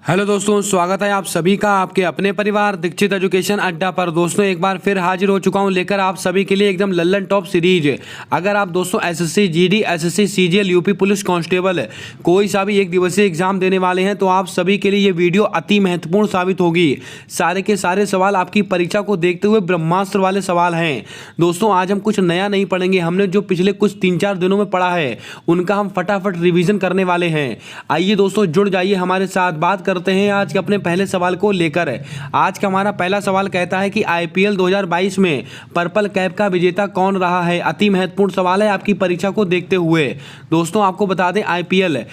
Hello दोस्तों, स्वागत है आप सभी का आपके अपने परिवार दीक्षित एजुकेशन अड्डा पर। दोस्तों एक बार फिर हाजिर हो चुका हूं लेकर आप सभी के लिए एकदम लल्लन टॉप सीरीज। अगर आप दोस्तों SSC GD, SSC CGL, UP police constable कोई सा भी एक दिवसीय एग्जाम देने वाले हैं तो आप सभी के लिए ये वीडियो अति महत्वपूर्ण साबित होगी। सारे के सारे सवाल आपकी परीक्षा को देखते हुए ब्रह्मास्त्र वाले सवाल हैं। दोस्तों आज हम कुछ नया नहीं पढ़ेंगे, हमने जो पिछले कुछ 3-4 दिनों में पढ़ा है उनका हम फटाफट रिविजन करने वाले हैं। आइए दोस्तों जुड़ जाइए हमारे साथ। बात करते हैं आज के अपने पहले सवाल को लेकर। आज का हमारा पहला सवाल कहता है कि आईपीएल 2022 में पर्पल कैप का विजेता कौन रहा है। अति महत्वपूर्ण सवाल है आपकी परीक्षा को देखते हुए। दोस्तों आपको बता दें आईपीएल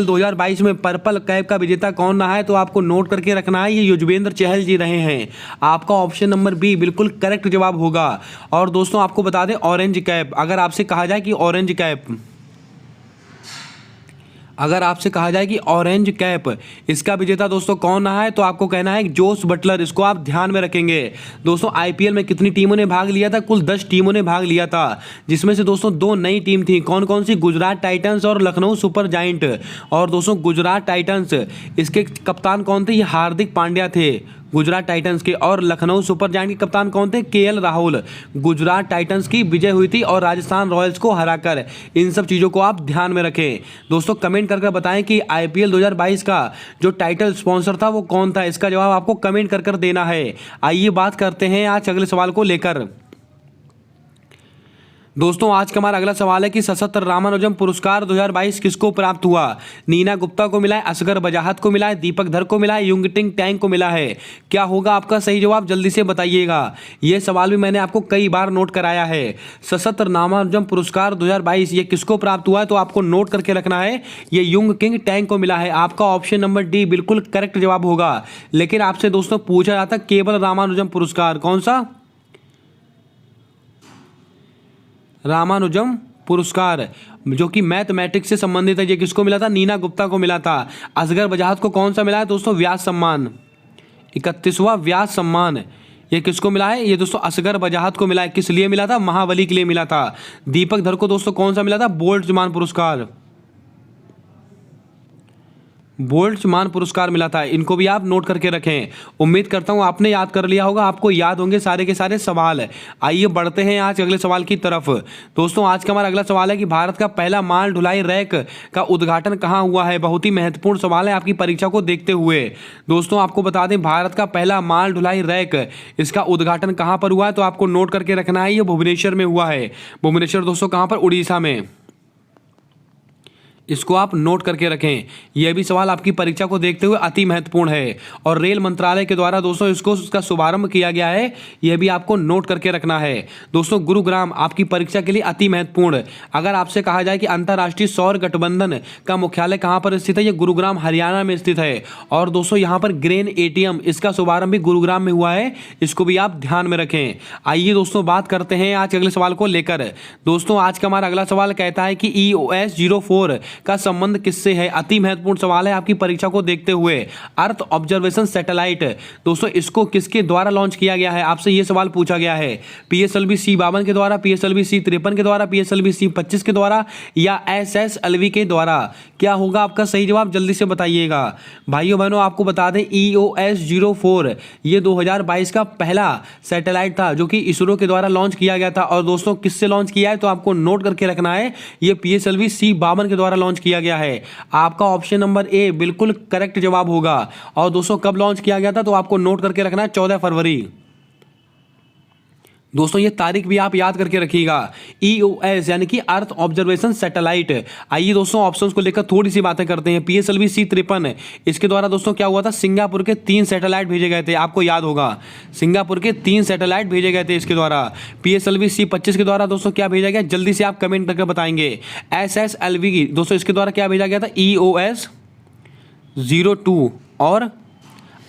2022 में पर्पल कैप का विजेता कौन रहा है तो आपको नोट करके रखना है, ये युजवेंद्र चहल जी रहे हैं। आपका ऑप्शन नंबर बी बिल्कुल करेक्ट जवाब होगा। और दोस्तों आपको बता दें ऑरेंज कैप, अगर आपसे कहा जाए कि ऑरेंज कैप इसका विजेता दोस्तों कौन रहा है तो आपको कहना है जोस बटलर। इसको आप ध्यान में रखेंगे। दोस्तों आईपीएल में कितनी टीमों ने भाग लिया था? कुल 10 टीमों ने भाग लिया था, जिसमें से दोस्तों 2 नई टीम थी। कौन कौन सी? गुजरात टाइटंस और लखनऊ सुपर जायंट। और दोस्तों गुजरात टाइटंस, इसके कप्तान कौन थे? ये हार्दिक पांड्या थे गुजरात टाइटंस के। और लखनऊ सुपर जायंट के कप्तान कौन थे? केएल राहुल। गुजरात टाइटंस की विजय हुई थी और राजस्थान रॉयल्स को हराकर। इन सब चीज़ों को आप ध्यान में रखें। दोस्तों कमेंट करके बताएं कि आईपीएल 2022 का जो टाइटल स्पॉन्सर था वो कौन था। इसका जवाब आपको कमेंट कर देना है। आइए बात करते हैं आज अगले सवाल को लेकर। दोस्तों आज का हमारा अगला सवाल है कि सशस्त्र रामानुजम पुरस्कार 2022 किसको प्राप्त हुआ? नीना गुप्ता को मिला है, असगर बजाहत को मिला है, दीपक धर को मिला है, युंगटिंग टैंग को मिला है। क्या होगा आपका सही जवाब? जल्दी से बताइएगा। यह सवाल भी मैंने आपको कई बार नोट कराया है। सशस्त्र रामानुजम पुरस्कार 2022 ये किसको प्राप्त हुआ है तो आपको नोट करके रखना है, ये युंग किंग टैंग को मिला है। आपका ऑप्शन नंबर डी बिल्कुल करेक्ट जवाब होगा। लेकिन आपसे दोस्तों पूछा जाता केवल रामानुजम पुरस्कार, कौन सा? रामानुजम पुरस्कार जो कि मैथमेटिक्स से संबंधित है, ये किसको मिला था? नीना गुप्ता को मिला था। असगर बजाहत को कौन सा मिला है दोस्तों? व्यास सम्मान, 31वां व्यास सम्मान। ये किसको मिला है? ये दोस्तों असगर बजाहत को मिला है। किस लिए मिला था? महाबली के लिए मिला था। दीपक धर को दोस्तों कौन सा मिला था? बोल्ट्जमान पुरस्कार, बोल्ट्जमान पुरस्कार मिला था। इनको भी आप नोट करके रखें। उम्मीद करता हूं आपने याद कर लिया होगा, आपको याद होंगे सारे के सारे सवाल। आइए बढ़ते हैं आज अगले सवाल की तरफ। दोस्तों आज का हमारा अगला सवाल है कि भारत का पहला माल ढुलाई रैक का उद्घाटन कहां हुआ है? बहुत ही महत्वपूर्ण सवाल है आपकी परीक्षा को देखते हुए। दोस्तों आपको बता दें भारत का पहला माल ढुलाई रैक, इसका उद्घाटन कहां पर हुआ है तो आपको नोट करके रखना है, ये भुवनेश्वर में हुआ है। भुवनेश्वर दोस्तों कहां पर? उड़ीसा में। इसको आप नोट करके रखें। यह भी सवाल आपकी परीक्षा को देखते हुए अति महत्वपूर्ण है। और रेल मंत्रालय के द्वारा दोस्तों इसका शुभारंभ किया गया है, यह भी आपको नोट करके रखना है। दोस्तों गुरुग्राम आपकी परीक्षा के लिए अति महत्वपूर्ण। अगर आपसे कहा जाए कि अंतर्राष्ट्रीय सौर गठबंधन का मुख्यालय कहाँ पर स्थित है? यह गुरुग्राम हरियाणा में स्थित है। और दोस्तों यहाँ पर ग्रेन एटीएम, इसका शुभारंभ भी गुरुग्राम में हुआ है, इसको भी आप ध्यान में रखें। आइए दोस्तों बात करते हैं आज अगले सवाल को लेकर। दोस्तों आज का हमारा अगला सवाल कहता है कि EOS 04 का संबंध किससे है? अति महत्वपूर्ण सवाल है आपकी परीक्षा को देखते हुए। अर्थ ऑब्जर्वेशन सैटेलाइट दोस्तों इसको किसके द्वारा लॉन्च किया गया है? आपसे यह सवाल पूछा गया है। PSLV C52 के द्वारा, PSLV C53 के द्वारा, PSLV C25 के द्वारा या SSLV के द्वारा? क्या होगा आपका सही जवाब? जल्दी से बताइएगा। भाइयों बहनों आपको बता दें EOS 04 ये 2022 का पहला सैटेलाइट था जो कि इसरो के द्वारा लॉन्च किया गया था। और दोस्तों किससे लॉन्च किया है तो आपको नोट करके रखना है, ये PSLV C52 के द्वारा लॉन्च किया गया है। आपका ऑप्शन नंबर ए बिल्कुल करेक्ट जवाब होगा। और दोस्तों कब लॉन्च किया गया था तो आपको नोट करके रखना है 14 फरवरी। दोस्तों ये तारीख भी आप याद करके रखिएगा। EOS यानी कि अर्थ ऑब्जर्वेशन सैटेलाइट। आइए दोस्तों ऑप्शंस को लेकर थोड़ी सी बातें करते हैं। PSLV C53 इसके द्वारा दोस्तों क्या हुआ था? सिंगापुर के 3 सैटेलाइट भेजे गए थे, आपको याद होगा। सिंगापुर के 3 सैटेलाइट भेजे गए थे इसके द्वारा। PSLV C25 के द्वारा दोस्तों क्या भेजा गया? जल्दी से आप कमेंट करके बताएंगे। SSLV की दोस्तों इसके द्वारा क्या भेजा गया था? EOS 02 और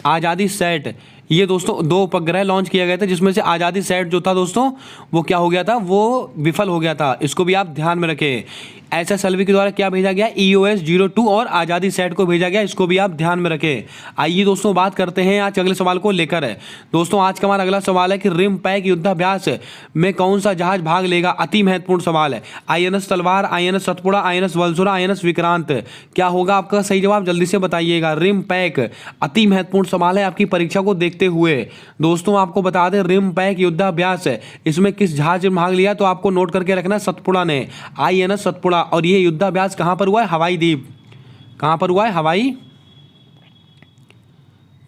आज़ादी सेट ये दोस्तों 2 उपग्रह लॉन्च किए गए थे, जिसमें से आज़ादी सैट जो था दोस्तों वो क्या हो गया था, वो विफल हो गया था। इसको भी आप ध्यान में रखें। SSLV के द्वारा क्या भेजा गया, EOS-02 और आज़ादी सैट को भेजा गया, इसको भी आप ध्यान में रखें। आइए दोस्तों बात करते हैं आज अगले सवाल को लेकर। दोस्तों आज का हमारा अगला सवाल है कि रिम पैक युद्धाभ्यास में कौन सा जहाज भाग लेगा। अति महत्वपूर्ण सवाल है। INS तलवार, INS Satpura, INS वल्सुरा, INS Vikrant, क्या होगा आपका सही जवाब, जल्दी से बताइएगा। रिम पैक अति महत्वपूर्ण सवाल है आपकी परीक्षा को देखते हुए। दोस्तों आपको बता दें रिम पैक युद्धाभ्यास इसमें किस जहाज ने भाग लिया, तो आपको नोट करके रखना है सतपुड़ा ने, INS सतपुड़ा। और ये युद्धाभ्यास कहां पर हुआ है, हवाई द्वीप। कहां पर हुआ है, हवाई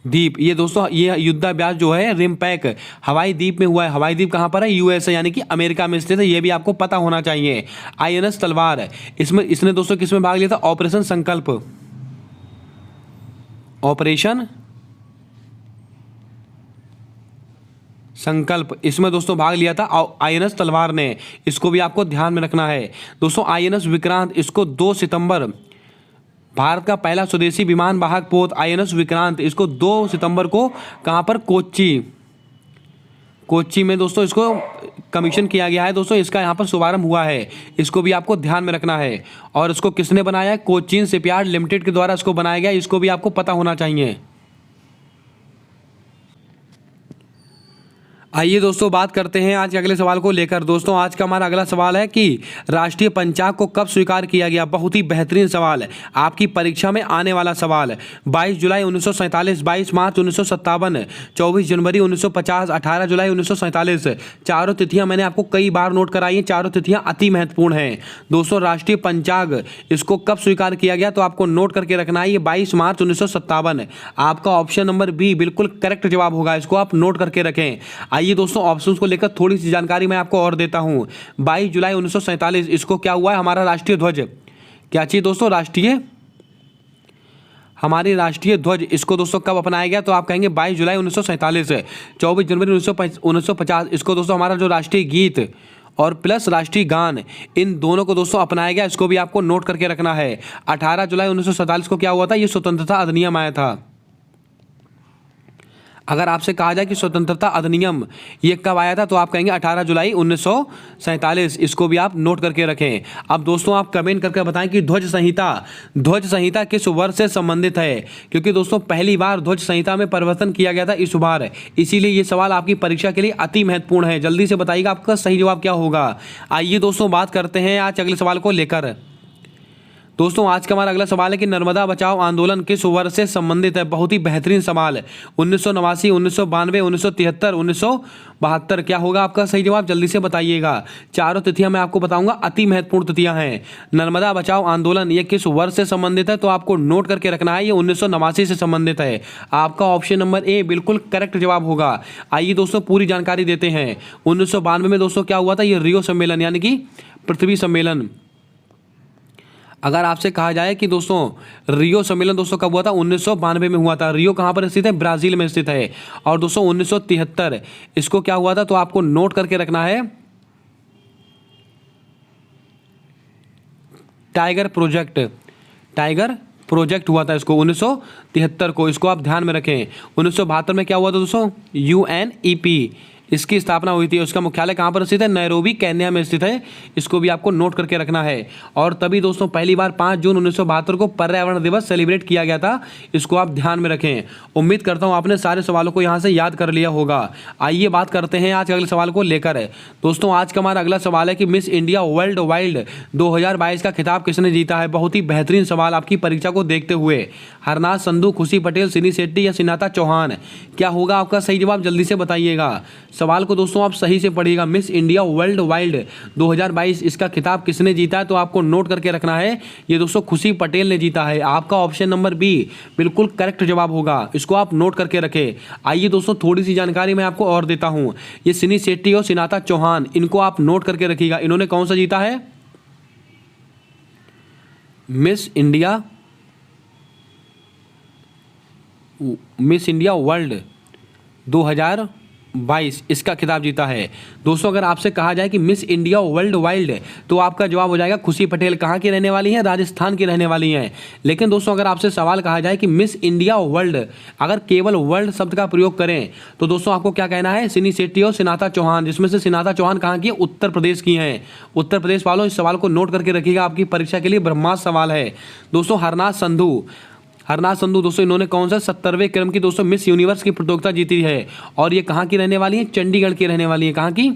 द्वीप। ये दोस्तों ये युद्धाभ्यास जो है रिम पैक हवाई द्वीप में हुआ है। हवाई द्वीप कहां पर है, USA यानी कि अमेरिका में स्थित है। ये भी आपको पता होना चाहिए। INS तलवार इसमें इसने दोस्तों किसमें भाग लिया था, ऑपरेशन संकल्प, ऑपरेशन संकल्प, इसमें दोस्तों भाग लिया था INS तलवार ने। इसको भी आपको ध्यान में रखना है। दोस्तों INS विक्रांत, इसको 2 सितंबर, भारत का पहला स्वदेशी विमान वाहक पोत INS विक्रांत, इसको 2 सितंबर को कहां पर, कोच्चि में दोस्तों इसको कमीशन किया गया है। दोस्तों इसका यहाँ पर शुभारंभ हुआ है, इसको भी आपको ध्यान में रखना है। और इसको किसने बनाया है, कोचीन शिपयार्ड लिमिटेड के द्वारा इसको बनाया गया, इसको भी आपको पता होना चाहिए। आइए दोस्तों बात करते हैं आज के अगले सवाल को लेकर। दोस्तों आज का हमारा अगला सवाल है कि राष्ट्रीय पंचांग को कब स्वीकार किया गया। बहुत ही बेहतरीन सवाल है, आपकी परीक्षा में आने वाला सवाल है। 22 जुलाई 1947, 22 मार्च 1957, 24 जनवरी 1950, 18 जुलाई 1947। चारों तिथियां मैंने आपको कई बार नोट कराई हैं, चारों तिथियां अति महत्वपूर्ण हैं। दोस्तों राष्ट्रीय पंचांग इसको कब स्वीकार किया गया, तो आपको नोट करके रखना है, ये 22 मार्च 1957। आपका ऑप्शन नंबर बी बिल्कुल करेक्ट जवाब होगा, इसको आप नोट करके रखें। आइए दोस्तों ऑप्शंस को लेकर थोड़ी सी जानकारी मैं आपको और देता हूं। 22 जुलाई 1947 इसको क्या हुआ है, हमारा राष्ट्रीय ध्वज, क्या चाहिए दोस्तों, हमारी राष्ट्रीय ध्वज, इसको दोस्तों कब अपनाया गया, तो आप कहेंगे 22 जुलाई 1947। 24 जनवरी 1950 इसको दोस्तों हमारा जो राष्ट्रीय गीत और प्लस राष्ट्रीय गान, इन दोनों को दोस्तों अपनाया गया, इसको भी आपको नोट करके रखना है। 18 जुलाई 1947 को क्या हुआ था, ये स्वतंत्रता अधिनियम आया था। अगर आपसे कहा जाए कि स्वतंत्रता अधिनियम ये कब आया था, तो आप कहेंगे 18 जुलाई 1947, इसको भी आप नोट करके रखें। अब दोस्तों आप कमेंट करके बताएं कि ध्वज संहिता किस वर्ष से संबंधित है, क्योंकि दोस्तों पहली बार ध्वज संहिता में परिवर्तन किया गया था इस बार, इसीलिए ये सवाल आपकी परीक्षा के लिए अति महत्वपूर्ण है। जल्दी से बताइएगा आपका सही जवाब क्या होगा। आइए दोस्तों बात करते हैं आज अगले सवाल को लेकर। दोस्तों आज का हमारा अगला सवाल है कि नर्मदा बचाओ आंदोलन किस वर्ष से संबंधित है। बहुत ही बेहतरीन सवाल है। 1989, 1992, 1973, 1972, क्या होगा आपका सही जवाब, जल्दी से बताइएगा। चारों तिथियां मैं आपको बताऊंगा, अति महत्वपूर्ण तिथियां हैं। नर्मदा बचाओ आंदोलन ये किस वर्ष से संबंधित है, तो आपको नोट करके रखना है, ये 1989 से संबंधित है। आपका ऑप्शन नंबर ए बिल्कुल करेक्ट जवाब होगा। आइए दोस्तों पूरी जानकारी देते हैं। 1992 में दोस्तों क्या हुआ था, ये रियो सम्मेलन यानी कि पृथ्वी सम्मेलन। अगर आपसे कहा जाए कि दोस्तों रियो सम्मेलन दोस्तों कब हुआ था, 1992 में हुआ था। रियो कहाँ पर स्थित है, ब्राजील में स्थित है। और दोस्तों 1973 इसको क्या हुआ था, तो आपको नोट करके रखना है, टाइगर प्रोजेक्ट हुआ था इसको 1973 को, इसको आप ध्यान में रखें। 1972 में क्या हुआ था दोस्तों, UNEP इसकी स्थापना हुई थी। उसका मुख्यालय कहाँ पर स्थित है, नैरोबी केन्या में स्थित है। इसको भी आपको नोट करके रखना है। और तभी दोस्तों पहली बार 5 जून 1972 को पर्यावरण दिवस सेलिब्रेट किया गया था, इसको आप ध्यान में रखें। उम्मीद करता हूँ आपने सारे सवालों को यहाँ से याद कर लिया होगा। आइए बात करते हैं आज अगले सवाल को लेकर। दोस्तों आज का हमारा अगला सवाल है कि मिस इंडिया वर्ल्ड वाइड 2022 का खिताब किसने जीता है। बहुत ही बेहतरीन सवाल आपकी परीक्षा को देखते हुए। हरनाथ संधू, खुशी पटेल, सिनी शेट्टी या सिनाता चौहान, क्या होगा आपका सही जवाब, जल्दी से बताइएगा। सवाल को दोस्तों आप सही से पढ़िएगा। मिस इंडिया वर्ल्ड वाइड 2022 इसका खिताब किसने जीता है, तो आपको नोट करके रखना है, ये दोस्तों खुशी पटेल ने जीता है। आपका ऑप्शन नंबर बी बिल्कुल करेक्ट जवाब होगा, इसको आप नोट करके रखें। आइए दोस्तों थोड़ी सी जानकारी मैं आपको और देता हूं। ये सिनी शेट्टी और सिनाता चौहान, इनको आप नोट करके रखिएगा। इन्होंने कौन सा जीता है, मिस इंडिया वर्ल्ड 2022 2022 इसका खिताब जीता है। दोस्तों अगर आपसे कहा जाए कि मिस इंडिया वर्ल्ड वाइड, तो आपका जवाब हो जाएगा खुशी पटेल। कहाँ की रहने वाली हैं? राजस्थान की रहने वाली हैं। लेकिन दोस्तों अगर आपसे सवाल कहा जाए कि मिस इंडिया वर्ल्ड, अगर केवल वर्ल्ड शब्द का प्रयोग करें तो दोस्तों आपको क्या कहना है? सिनी शेट्टी और सिनाता चौहान, जिसमें से सिनाता चौहान कहाँ की है? उत्तर प्रदेश की हैं। उत्तर प्रदेश वालों इस सवाल को नोट करके रखिएगा, आपकी परीक्षा के लिए ब्रह्मास्त्र सवाल है। दोस्तों हरनाथ संधू दोस्तों इन्होंने कौन सा 70वें क्रम की दोस्तों मिस यूनिवर्स की प्रतियोगिता जीती है, और ये कहाँ की रहने वाली है? चंडीगढ़ की रहने वाली है। कहाँ की?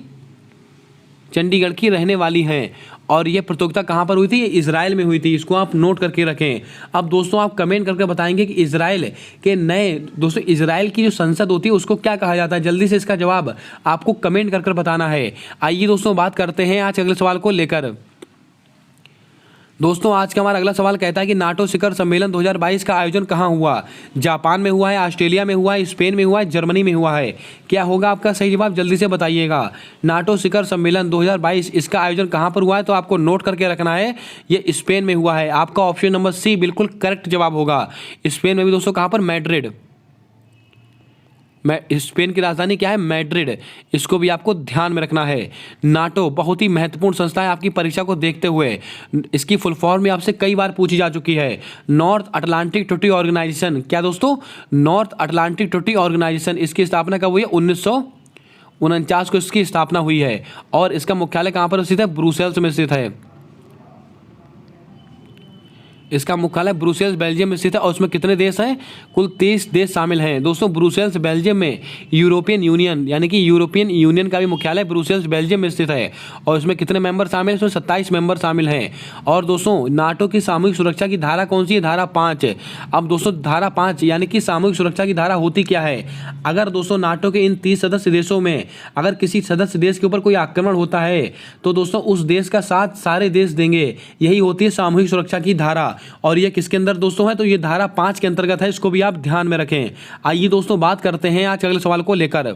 चंडीगढ़ की रहने वाली हैं। और ये प्रतियोगिता कहाँ पर हुई थी? इजराइल में हुई थी। इसको आप नोट करके रखें। अब दोस्तों आप कमेंट करके बताएंगे कि इजराइल के नए, दोस्तों इजराइल की जो संसद होती है उसको क्या कहा जाता है? जल्दी से इसका जवाब आपको कमेंट कर बताना है। आइए दोस्तों बात करते हैं आज अगले सवाल को लेकर। दोस्तों आज का हमारा अगला सवाल कहता है कि नाटो शिखर सम्मेलन 2022 का आयोजन कहाँ हुआ? जापान में हुआ है, ऑस्ट्रेलिया में हुआ है, स्पेन में हुआ है, जर्मनी में हुआ है? क्या होगा आपका सही जवाब? जल्दी से बताइएगा। नाटो शिखर सम्मेलन 2022 इसका आयोजन कहाँ पर हुआ है? तो आपको नोट करके रखना है, ये स्पेन में हुआ है। आपका ऑप्शन नंबर सी बिल्कुल करेक्ट जवाब होगा। स्पेन में भी दोस्तों कहाँ पर? मैड्रिड। स्पेन की राजधानी क्या है? मैड्रिड। इसको भी आपको ध्यान में रखना है। नाटो बहुत ही महत्वपूर्ण संस्था है आपकी परीक्षा को देखते हुए। इसकी फुल फॉर्म भी आपसे कई बार पूछी जा चुकी है। North Atlantic Treaty Organization. क्या दोस्तों? North Atlantic Treaty Organization. इसकी स्थापना कब हुई है? 1949 को इसकी स्थापना हुई है। और इसका मुख्यालय कहाँ पर स्थित है? ब्रुसेल्स में स्थित है। इसका मुख्यालय ब्रुसेल्स बेल्जियम में स्थित है। और उसमें कितने देश हैं? कुल 23 देश शामिल हैं। दोस्तों ब्रुसेल्स बेल्जियम में यूरोपियन यूनियन, यानी कि यूरोपियन यूनियन का भी मुख्यालय ब्रुसेल्स बेल्जियम में स्थित है। और इसमें कितने मेंबर शामिल हैं? इसमें 27 मेंबर शामिल हैं। और दोस्तों नाटो की सामूहिक सुरक्षा की धारा कौन सी है? धारा 5। अब दोस्तों धारा 5 यानी कि सामूहिक सुरक्षा की धारा होती क्या है? अगर दोस्तों नाटो के इन 30 सदस्य देशों में अगर किसी सदस्य देश के ऊपर कोई आक्रमण होता है तो दोस्तों उस देश का साथ सारे देश देंगे। यही होती है सामूहिक सुरक्षा की धारा। और ये किसके अंदर दोस्तों है? तो ये धारा 5 के अंतर्गत है। इसको भी आप ध्यान में रखें। आइए दोस्तों बात करते हैं आज अगले सवाल को लेकर।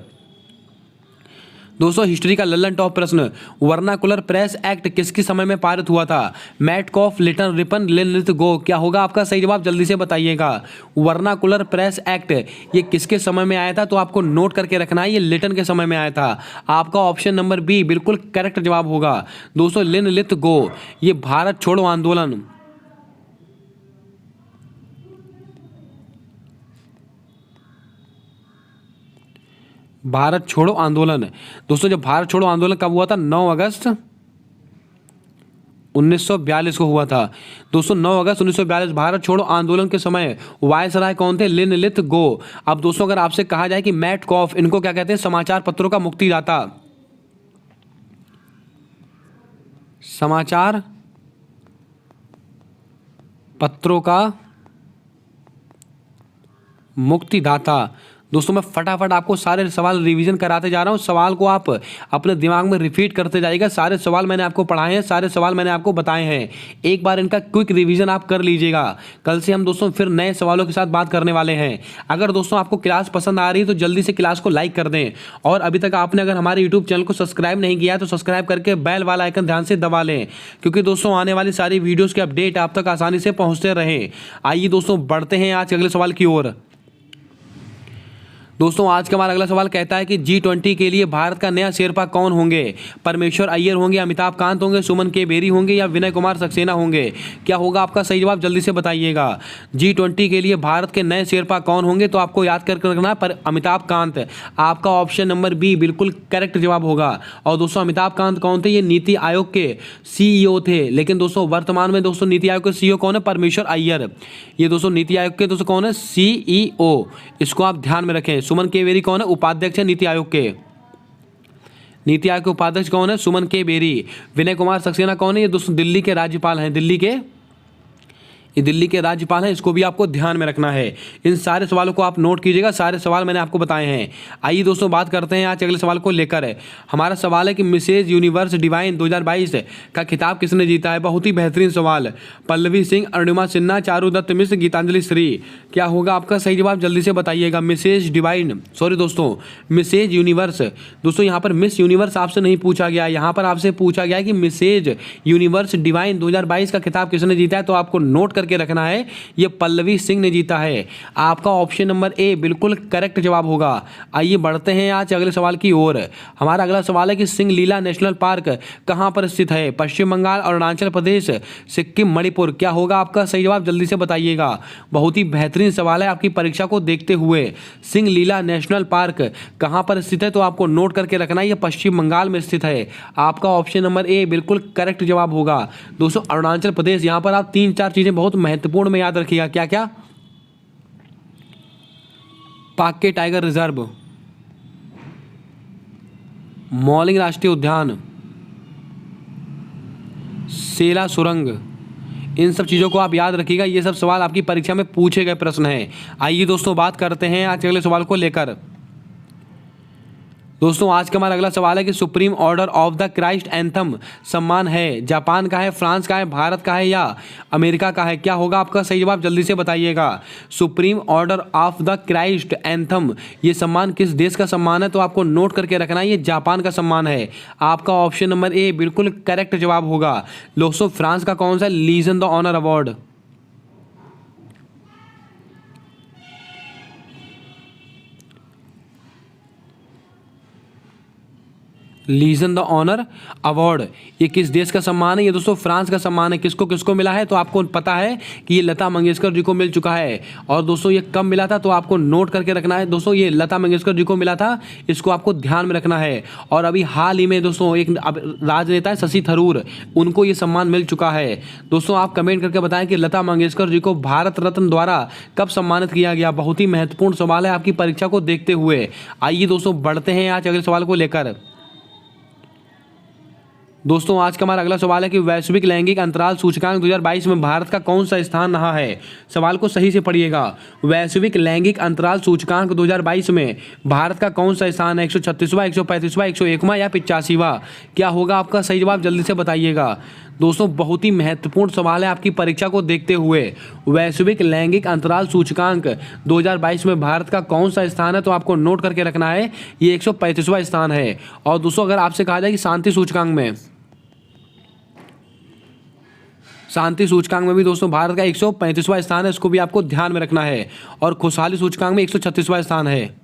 दोस्तों हिस्ट्री का लल्लन टॉप प्रश्न, वर्नाकुलर प्रेस एक्ट किसके समय में पारित हुआ था? मैटकॉफ, लिटन, रिपन, लिनलिथ गो। क्या होगा आपका सही जवाब? जल्दी से बताइएगा। वर्नाकुलर प्रेस एक्ट ये किसके समय में आया था? तो आपको नोट करके रखना है, ये लिटन के समय में आया था। आपका ऑप्शन नंबर बी बिल्कुल करेक्ट जवाब होगा। दोस्तों लिनलिथ गो ये भारत छोड़ो आंदोलन, भारत छोड़ो आंदोलन। दोस्तों जब भारत छोड़ो आंदोलन कब हुआ था? 9 अगस्त 1942 को हुआ था। दोस्तों 9 अगस्त 1942 भारत छोड़ो आंदोलन के समय वायसराय कौन थे? लिनलिथ गो। अब दोस्तों अगर आपसे कहा जाए कि मैटकॉफ, इनको क्या कहते हैं? समाचार पत्रों का मुक्तिदाता, समाचार पत्रों का मुक्तिदाता। दोस्तों मैं फटाफट आपको सारे सवाल रिवीजन कराते जा रहा हूं। सवाल को आप अपने दिमाग में रिपीट करते जाइएगा। सारे सवाल मैंने आपको पढ़ाए हैं, सारे सवाल मैंने आपको बताए हैं। एक बार इनका क्विक रिवीजन आप कर लीजिएगा। कल से हम दोस्तों फिर नए सवालों के साथ बात करने वाले हैं। अगर दोस्तों आपको क्लास पसंद आ रही है तो जल्दी से क्लास को लाइक कर दें। और अभी तक आपने अगर हमारे यूट्यूब चैनल को सब्सक्राइब नहीं किया है तो सब्सक्राइब करके बेल वाला आइकन ध्यान से दबा लें, क्योंकि दोस्तों आने वाली सारी वीडियोज़ के अपडेट आप तक आसानी से पहुँचते रहें। आइए दोस्तों बढ़ते हैं आज अगले सवाल की ओर। दोस्तों आज का हमारा अगला सवाल कहता है कि G20 के लिए भारत का नया शेरपा कौन होंगे? परमेश्वर अय्यर होंगे, अमिताभ कांत होंगे, सुमन के बेरी होंगे या विनय कुमार सक्सेना होंगे? क्या होगा आपका सही जवाब? जल्दी से बताइएगा। G20 के लिए भारत के नए शेरपा कौन होंगे? तो आपको याद करके रखना पर अमिताभ कांत। आपका ऑप्शन नंबर बी बिल्कुल करेक्ट जवाब होगा। और दोस्तों अमिताभ कांत कौन थे? ये नीति आयोग के CEO थे। लेकिन दोस्तों वर्तमान में दोस्तों नीति आयोग के CEO कौन है? परमेश्वर अय्यर। ये दोस्तों नीति आयोग के दोस्तों कौन है? CEO। इसको आप ध्यान में रखें। सुमन के बेरी कौन है? उपाध्यक्ष है नीति आयोग के। नीति आयोग के उपाध्यक्ष कौन है? सुमन के बेरी। विनय कुमार सक्सेना कौन है? ये दोस्तों दिल्ली के राज्यपाल हैं। दिल्ली के राज्यपाल हैं। इसको भी आपको ध्यान में रखना है। इन सारे सवालों को आप नोट कीजिएगा। सारे सवाल मैंने आपको बताए हैं। आइए दोस्तों बात करते हैं आज अगले सवाल को लेकर। हमारा सवाल है कि मिसेज यूनिवर्स डिवाइन 2022 का खिताब किसने जीता है? बहुत ही बेहतरीन सवाल। पल्लवी सिंह, अरुणिमा सिन्हा, चारुदत्त मिश्र, गीतांजलि श्री। क्या होगा आपका सही जवाब? जल्दी से बताइएगा। मिसेज डिवाइन, सॉरी दोस्तों मिसेज यूनिवर्स। दोस्तों यहाँ पर मिस यूनिवर्स आपसे नहीं पूछा गया, यहाँ पर आपसे पूछा गया कि मिसेज यूनिवर्स डिवाइन 2022 का खिताब किसने जीता है। तो आपको नोट करके रखना है, ये पल्लवी सिंह ने जीता है। आपका ऑप्शन नंबर ए बिल्कुल करेक्ट जवाब होगा। आइए बढ़ते हैं आज अगले सवाल की ओर। हमारा अगला सवाल है कि सिंह लीला नेशनल पार्क कहाँ पर स्थित है? पश्चिम बंगाल, अरुणाचल प्रदेश, सिक्किम, मणिपुर। क्या होगा आपका सही जवाब? जल्दी से बताइएगा। बहुत ही बेहतरीन सवाल है आपकी परीक्षा को देखते हुए। सिंह लीला नेशनल पार्क कहाँ पर स्थित है? तो आपको नोट करके रखना है, ये पश्चिम बंगाल में स्थित है। आपका ऑप्शन नंबर ए बिल्कुल करेक्ट जवाब होगा। दोस्तों अरुणाचल प्रदेश, यहां पर आप 3-4 चीजें बहुत महत्वपूर्ण में याद रखिएगा। क्या क्या? पाक्के टाइगर रिजर्व, मौलिंग राष्ट्रीय उद्यान, सेला सुरंग, इन सब चीज़ों को आप याद रखिएगा। ये सब सवाल आपकी परीक्षा में पूछे गए प्रश्न हैं। आइए दोस्तों बात करते हैं आज अगले सवाल को लेकर। दोस्तों आज का हमारा अगला सवाल है कि supreme order of the Christ anthem सम्मान है जापान का है, फ्रांस का है, भारत का है या अमेरिका का है? क्या होगा आपका सही जवाब? जल्दी से बताइएगा। Supreme order of the Christ anthem, ये सम्मान किस देश का सम्मान है? तो आपको नोट करके रखना है, ये जापान का सम्मान है। आपका ऑप्शन नंबर ए बिल्कुल करेक्ट जवाब होगा। दोस्तों फ्रांस का कौन सा? Legion d' honneur award. Legion d' honneur award, ये किस देश का सम्मान है? ये दोस्तों फ्रांस का सम्मान है। किसको किसको मिला है? तो आपको पता है कि ये लता मंगेशकर जी को मिल चुका है। और दोस्तों ये कब मिला था? तो आपको नोट करके रखना है। दोस्तों ये लता मंगेशकर जी को मिला था, इसको आपको ध्यान में रखना है। और अभी हाल ही में दोस्तों एक राजनेता है शशि थरूर, उनको ये सम्मान मिल चुका है। दोस्तों आप कमेंट करके बताएं कि लता मंगेशकर जी को भारत रत्न द्वारा कब सम्मानित किया गया? बहुत ही महत्वपूर्ण सवाल है आपकी परीक्षा को देखते हुए। आइए दोस्तों बढ़ते हैं आज अगले सवाल को लेकर। दोस्तों आज का हमारा अगला सवाल है कि वैश्विक लैंगिक अंतराल सूचकांक 2022 में भारत का कौन सा स्थान रहा है? सवाल को सही से पढ़िएगा। वैश्विक लैंगिक अंतराल सूचकांक 2022 में भारत का कौन सा स्थान है? 136वां, 135वां, 101वां या 85वां? क्या होगा आपका सही जवाब? जल्दी से बताइएगा। दोस्तों बहुत ही महत्वपूर्ण सवाल है आपकी परीक्षा को देखते हुए। वैश्विक लैंगिक अंतराल सूचकांक 2022 में भारत का कौन सा स्थान है? तो आपको नोट करके रखना है, ये 135वां स्थान है। और दोस्तों अगर आपसे कहा जाए कि शांति सूचकांक में, शांति सूचकांक में भी दोस्तों भारत का 135वां स्थान है, इसको भी आपको ध्यान में रखना है। और खुशहाली सूचकांक में 136वां स्थान है।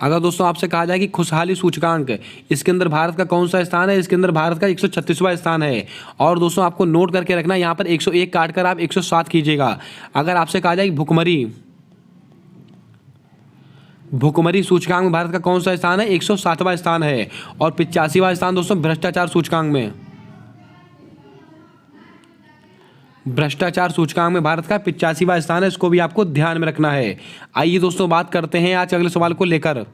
अगर दोस्तों आपसे कहा जाए कि खुशहाली सूचकांक, इसके अंदर भारत का कौन सा स्थान है? इसके अंदर भारत का 136वां स्थान है। और दोस्तों आपको नोट करके रखना, यहाँ पर 101 काट कर आप 107 कीजिएगा। अगर आपसे कहा जाए कि भुखमरी सूचकांक में भारत का कौन सा स्थान है? 107वां स्थान है। और 85वां स्थान दोस्तों भ्रष्टाचार सूचकांक में, भ्रष्टाचार सूचकांक में भारत का 85वां स्थान है, इसको भी आपको ध्यान में रखना है। आइए दोस्तों बात करते हैं आज अगले सवाल को लेकर।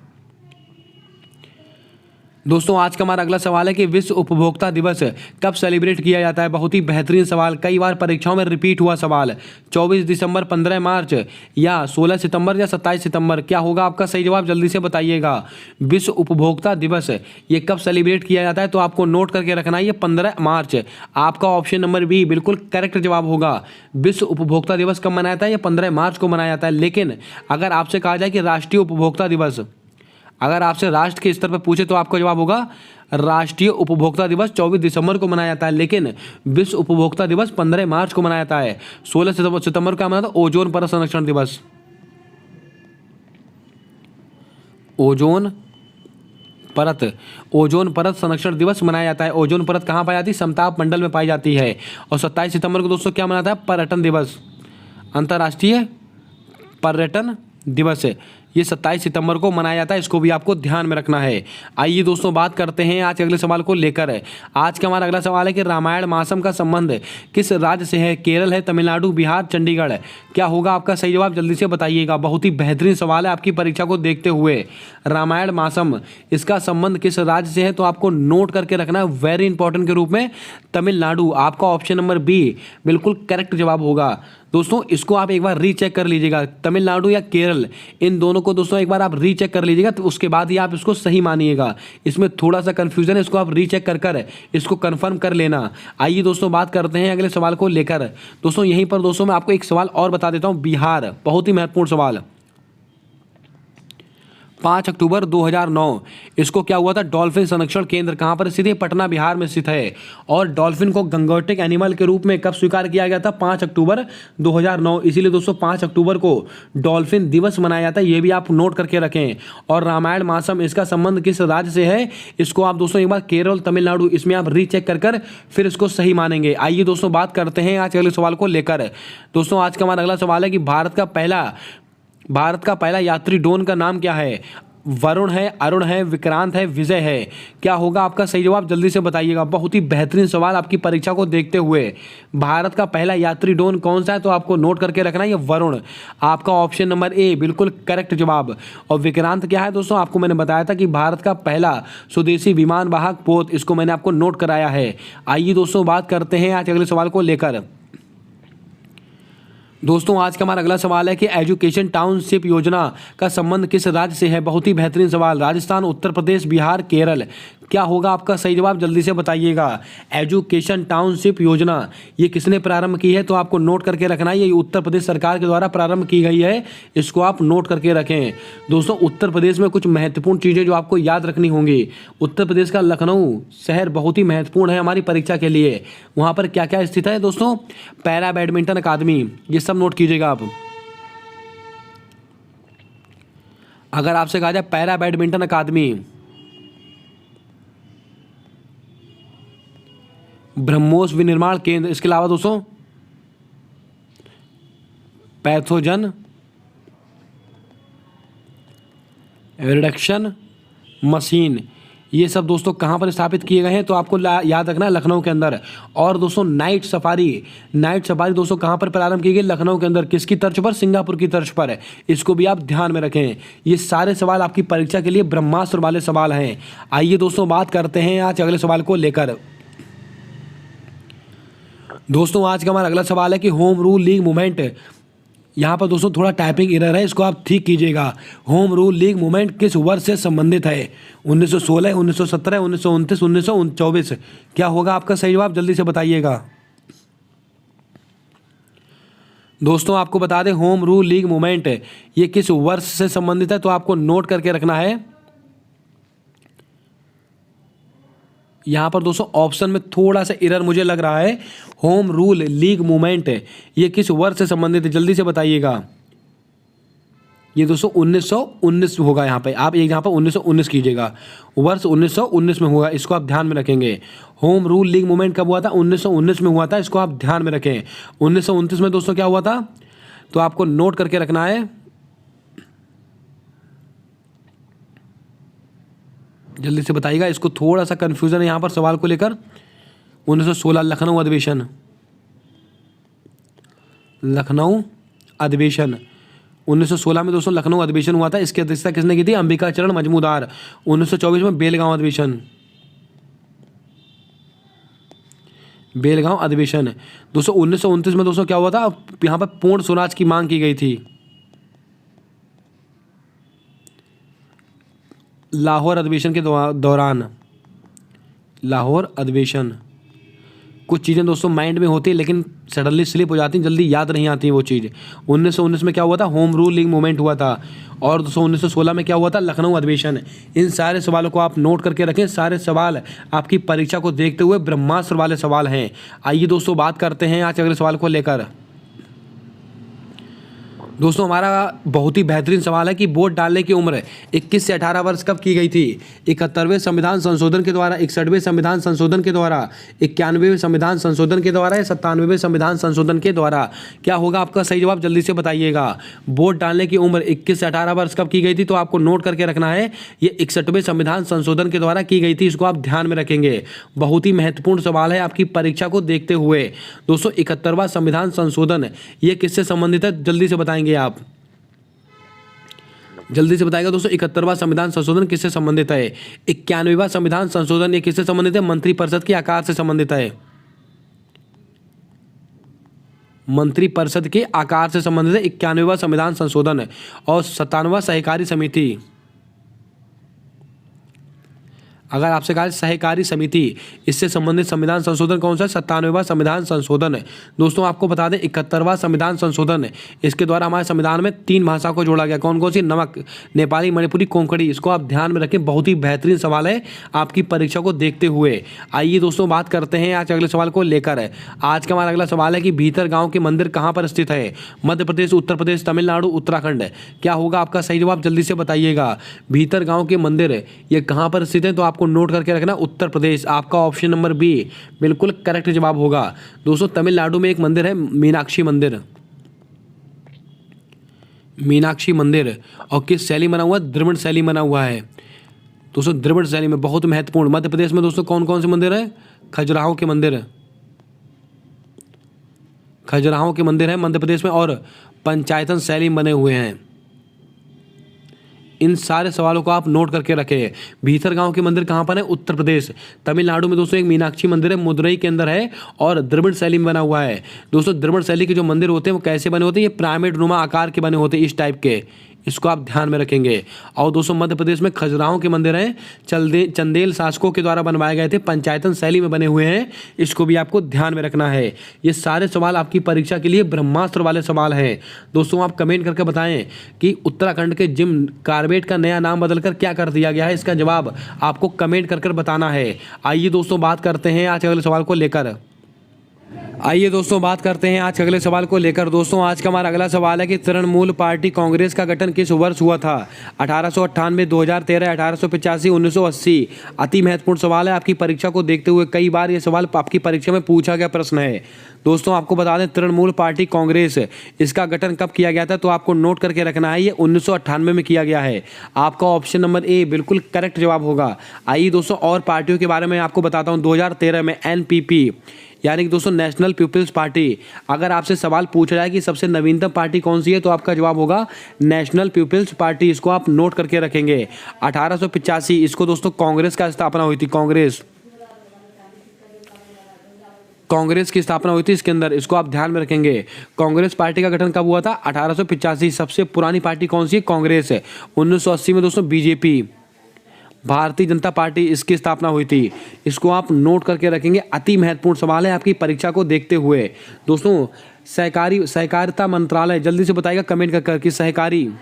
दोस्तों आज का हमारा अगला सवाल है कि विश्व उपभोक्ता दिवस कब सेलिब्रेट किया जाता है? बहुत ही बेहतरीन सवाल, कई बार परीक्षाओं में रिपीट हुआ सवाल। 24 दिसंबर, 15 मार्च या 16 सितंबर या 27 सितंबर? क्या होगा आपका सही जवाब? जल्दी से बताइएगा। विश्व उपभोक्ता दिवस ये कब सेलिब्रेट किया जाता है? तो आपको नोट करके रखना है, ये 15 मार्च। आपका ऑप्शन नंबर बी बिल्कुल करेक्ट जवाब होगा। विश्व उपभोक्ता दिवस कब मनाया जाता है? ये 15 मार्च को मनाया जाता है। लेकिन अगर आपसे कहा जाए कि राष्ट्रीय उपभोक्ता दिवस, अगर आपसे राष्ट्र के स्तर पर पूछे तो आपका जवाब होगा राष्ट्रीय उपभोक्ता दिवस 24 दिसंबर को मनाया जाता है, लेकिन विश्व उपभोक्ता दिवस 15 मार्च को मनाया जाता है। 16 सितंबर को मनाया था ओजोन परत संरक्षण दिवस। ओजोन परत संरक्षण दिवस मनाया जाता है। ओजोन परत कहाँ पाई जाती है? समताप मंडल में पाई जाती है। और 27 सितंबर को दोस्तों क्या मनाता है? पर्यटन दिवस, अंतर्राष्ट्रीय पर्यटन दिवस है, ये 27 सितंबर को मनाया जाता है, इसको भी आपको ध्यान में रखना है। आइए दोस्तों बात करते हैं आज अगले सवाल को लेकर। आज का हमारा अगला सवाल है कि रामायण मासम का संबंध किस राज्य से है? केरल है, तमिलनाडु, बिहार, चंडीगढ़? क्या होगा आपका सही जवाब? जल्दी से बताइएगा। बहुत ही बेहतरीन सवाल है आपकी परीक्षा को देखते हुए। रामायण मासम, इसका संबंध किस राज्य से है? तो आपको नोट करके रखना है वेरी इंपॉर्टेंट के रूप में, तमिलनाडु। आपका ऑप्शन नंबर बी बिल्कुल करेक्ट जवाब होगा। दोस्तों इसको आप एक बार रीचेक कर लीजिएगा, तमिलनाडु या केरल, इन दोनों को दोस्तों एक बार आप रीचेक कर लीजिएगा, तो उसके बाद ही आप इसको सही मानिएगा। इसमें थोड़ा सा कंफ्यूजन है, इसको आप रीचेक कर इसको कंफर्म कर लेना। आइए दोस्तों बात करते हैं अगले सवाल को लेकर। दोस्तों यहीं पर दोस्तों मैं आपको एक सवाल और बता देता हूं, बिहार, बहुत ही महत्वपूर्ण सवाल। 5 अक्टूबर 2009 इसको क्या हुआ था, डॉल्फिन संरक्षण केंद्र कहाँ पर स्थित है, पटना बिहार में स्थित है। और डॉल्फिन को गंगोटिक एनिमल के रूप में कब स्वीकार किया गया था, 5 अक्टूबर 2009। इसीलिए दोस्तों 5 अक्टूबर को डॉल्फिन दिवस मनाया जाता है, ये भी आप नोट करके रखें। और रामायण मासम इसका संबंध किस राज्य से है, इसको आप दोस्तों एक बार केरल तमिलनाडु इसमें आप रीचेक कर फिर इसको सही मानेंगे। आइए दोस्तों बात करते हैं आज अगले सवाल को लेकर। दोस्तों आज का हमारा अगला सवाल है कि भारत का पहला यात्री ड्रोन का नाम क्या है। वरुण है, अरुण है, विक्रांत है, विजय है। क्या होगा आपका सही जवाब, जल्दी से बताइएगा। बहुत ही बेहतरीन सवाल आपकी परीक्षा को देखते हुए। भारत का पहला यात्री ड्रोन कौन सा है, तो आपको नोट करके रखना है ये वरुण। आपका ऑप्शन नंबर ए बिल्कुल करेक्ट जवाब। और विक्रांत क्या है दोस्तों, आपको मैंने बताया था कि भारत का पहला स्वदेशी विमान वाहक पोत, इसको मैंने आपको नोट कराया है। आइए दोस्तों बात करते हैं आज अगले सवाल को लेकर। दोस्तों आज का हमारा अगला सवाल है कि एजुकेशन टाउनशिप योजना का संबंध किस राज्य से है। बहुत ही बेहतरीन सवाल। राजस्थान, उत्तर प्रदेश, बिहार, केरल। क्या होगा आपका सही जवाब, जल्दी से बताइएगा। एजुकेशन टाउनशिप योजना ये किसने प्रारंभ की है, तो आपको नोट करके रखना है, ये उत्तर प्रदेश सरकार के द्वारा प्रारंभ की गई है, इसको आप नोट करके रखें। दोस्तों उत्तर प्रदेश में कुछ महत्वपूर्ण चीज़ें जो आपको याद रखनी होंगी। उत्तर प्रदेश का लखनऊ शहर बहुत ही महत्वपूर्ण है हमारी परीक्षा के लिए। वहाँ पर क्या क्या स्थित है दोस्तों, पैरा बैडमिंटन अकादमी, ये सब नोट कीजिएगा आप। अगर आपसे कहा जाए पैरा बैडमिंटन अकादमी, ब्रह्मोस विनिर्माण केंद्र, इसके अलावा दोस्तों पैथोजन रिडक्शन मशीन, ये सब दोस्तों कहाँ पर स्थापित किए गए हैं, तो आपको याद रखना है लखनऊ के अंदर। और दोस्तों नाइट सफारी दोस्तों कहाँ पर प्रारंभ की गई, लखनऊ के अंदर। किसकी तर्ज पर, सिंगापुर की तर्ज पर। इसको भी आप ध्यान में रखें। ये सारे सवाल आपकी परीक्षा के लिए ब्रह्मास्त्र वाले सवाल हैं। आइए दोस्तों बात करते हैं आज अगले सवाल को लेकर। दोस्तों आज का हमारा अगला सवाल है कि होम रूल लीग मूवमेंट, यहाँ पर दोस्तों थोड़ा टाइपिंग एरर है, इसको आप ठीक कीजिएगा। होम रूल लीग मूवमेंट किस वर्ष से संबंधित है, 1916, 1917, 1929, 1924। क्या होगा आपका सही जवाब, जल्दी से बताइएगा। दोस्तों आपको बता दें होम रूल लीग मूवमेंट ये किस वर्ष से संबंधित है, तो आपको नोट करके रखना है। यहाँ पर दोस्तों ऑप्शन में थोड़ा सा एरर मुझे लग रहा है। होम रूल लीग मूवमेंट ये किस वर्ष से संबंधित है, जल्दी से बताइएगा। ये दोस्तों 1919 होगा। यहाँ पे आप यहाँ पर 1919 कीजिएगा, वर्ष 1919 में हुआ, इसको आप ध्यान में रखेंगे। होम रूल लीग मूवमेंट कब हुआ था, 1919 में हुआ था, इसको आप ध्यान में रखें। 1929 में दोस्तों क्या हुआ था, तो आपको नोट करके रखना है, जल्दी से बताइएगा। इसको थोड़ा सा कन्फ्यूजन है यहाँ पर सवाल को लेकर। 1916 लखनऊ अधिवेशन, 1916 में दोस्तों लखनऊ अधिवेशन हुआ था। इसकी अध्यक्षता किसने की थी, अंबिका चरण मजमूदार। 1924 में बेलगांव अधिवेशन। दोस्तों 1929 में दोस्तों क्या हुआ था, यहाँ पर पूर्ण स्वराज की मांग की गई थी। लाहौर अधिवेशन के दौरान, लाहौर अधिवेशन। कुछ चीज़ें दोस्तों माइंड में होती है लेकिन सडनली स्लिप हो जाती हैं, जल्दी याद नहीं आती वो चीज़। 1919 में क्या हुआ था, होम रूल लीग मूवमेंट हुआ था। और दोस्तों 1916 में क्या हुआ था, लखनऊ अधिवेशन। इन सारे सवालों को आप नोट करके रखें। सारे सवाल आपकी परीक्षा को देखते हुए ब्रह्मास्त्र वाले सवाल हैं। आइए दोस्तों बात करते हैं आज अगले सवाल को लेकर। दोस्तों हमारा बहुत ही बेहतरीन सवाल है कि वोट डालने की उम्र 21 से 18 वर्ष कब की गई थी। 71वें संविधान संशोधन के द्वारा, 61वें संविधान संशोधन के द्वारा, 91वें संविधान संशोधन के द्वारा या 97वें संविधान संशोधन के द्वारा। क्या होगा आपका सही जवाब, जल्दी से बताइएगा। वोट डालने की उम्र 21 से 18 वर्ष कब की गई थी, तो आपको नोट करके रखना है, ये 61वें संविधान संशोधन के द्वारा की गई थी, इसको आप ध्यान में रखेंगे। बहुत ही महत्वपूर्ण सवाल है आपकी परीक्षा को देखते हुए। दोस्तों 71वां संविधान संशोधन ये किससे संबंधित है, जल्दी से बताएंगे आप, जल्दी से बताएगा दोस्तों। 71वां संविधान संशोधन किससे संबंधित है। 91वां संविधान संशोधन ये किससे संबंधित है, मंत्रिपरिषद के आकार से संबंधित है। मंत्रिपरिषद के आकार से संबंधित है 91वां संविधान संशोधन। और 97वां सहकारी समिति, अगर आपसे कहा सहकारी समिति, इससे संबंधित संविधान संशोधन कौन सा है? 97वां संविधान संशोधन है। दोस्तों आपको बता दें 71वां संविधान संशोधन है। इसके द्वारा हमारे संविधान में 3 भाषा को जोड़ा गया। कौन कौन सी? नमक, नेपाली, मणिपुरी, कोंकणी। इसको आप ध्यान में रखें, बहुत ही बेहतरीन सवाल है आपकी परीक्षा को देखते हुए। आइए दोस्तों बात करते हैं आज अगले सवाल को लेकर। आज का हमारा अगला सवाल है कि भीतर गाँव के मंदिर कहाँ पर स्थित है? मध्य प्रदेश, उत्तर प्रदेश, तमिलनाडु, उत्तराखंड। क्या होगा आपका सही जवाब? जल्दी से बताइएगा। भीतर गाँव के मंदिर ये कहाँ पर स्थित है? तो आपको नोट करके रखना उत्तर प्रदेश। आपका ऑप्शन नंबर बी बिल्कुल करेक्ट जवाब होगा। दोस्तों तमिलनाडु में एक मंदिर है मीनाक्षी मंदिर। मीनाक्षी मंदिर और किस शैली बना हुआ है? द्रविड़ शैली बना हुआ है। दोस्तों द्रविड़ शैली में बहुत महत्वपूर्ण। मध्य प्रदेश में दोस्तों कौन कौन से मंदिर है? खजुराहो के मंदिर, खजुराहो के मंदिर है मध्य प्रदेश में, और पंचायतन शैली बने हुए हैं। इन सारे सवालों को आप नोट करके रखें। भीतर गांव के मंदिर कहाँ पर है? उत्तर प्रदेश। तमिलनाडु में दोस्तों एक मीनाक्षी मंदिर है, मदुरई के अंदर है, और द्रविड़ शैली में बना हुआ है। दोस्तों द्रविड़ शैली के जो मंदिर होते हैं वो कैसे बने होते हैं? ये पिरामिड नुमा आकार के बने होते हैं, इस टाइप के। इसको आप ध्यान में रखेंगे। और दोस्तों मध्य प्रदेश में खजुराहो के मंदिर हैं, चंदेल शासकों के द्वारा बनवाए गए थे, पंचायतन शैली में बने हुए हैं। इसको भी आपको ध्यान में रखना है। ये सारे सवाल आपकी परीक्षा के लिए ब्रह्मास्त्र वाले सवाल हैं। दोस्तों आप कमेंट करके बताएं कि उत्तराखंड के जिम कार्बेट का नया नाम बदलकर क्या कर दिया गया है? इसका जवाब आपको कमेंट कर बताना है। आइए दोस्तों बात करते हैं आज अगले सवाल को लेकर। आइए दोस्तों बात करते हैं आज अगले सवाल को लेकर। दोस्तों आज का हमारा अगला सवाल है कि तृणमूल पार्टी कांग्रेस का गठन किस वर्ष हुआ था? 1898, 2013, 1885, 1980। अति महत्वपूर्ण सवाल है आपकी परीक्षा को देखते हुए। कई बार ये सवाल आपकी परीक्षा में पूछा गया प्रश्न है। दोस्तों आपको बता दें तृणमूल पार्टी कांग्रेस, इसका गठन कब किया गया था? तो आपको नोट करके रखना है, ये 1998 में किया गया है। आपका ऑप्शन नंबर ए बिल्कुल करेक्ट जवाब होगा। आइए दोस्तों और पार्टियों के बारे में आपको बताता हूँ। 2013 में एनपीपी यानी कि दोस्तों नेशनल पीपल्स पार्टी। अगर आपसे सवाल पूछा जाए कि सबसे नवीनतम पार्टी कौन सी है, तो आपका जवाब होगा नेशनल पीपल्स पार्टी। इसको आप नोट करके रखेंगे। 1885 इसको दोस्तों कांग्रेस का स्थापना हुई थी। कांग्रेस की स्थापना हुई थी इसके अंदर, इसको आप ध्यान में रखेंगे। कांग्रेस पार्टी का गठन कब हुआ था? 1885। सबसे पुरानी पार्टी कौन सी है? कांग्रेस है। 1980 में दोस्तों बीजेपी, भारतीय जनता पार्टी, इसकी स्थापना हुई थी। इसको आप नोट करके रखेंगे। अति महत्वपूर्ण सवाल है आपकी परीक्षा को देखते हुए। दोस्तों सहकारिता मंत्रालय, जल्दी से बताइएगा कमेंट कर कि सहकारिता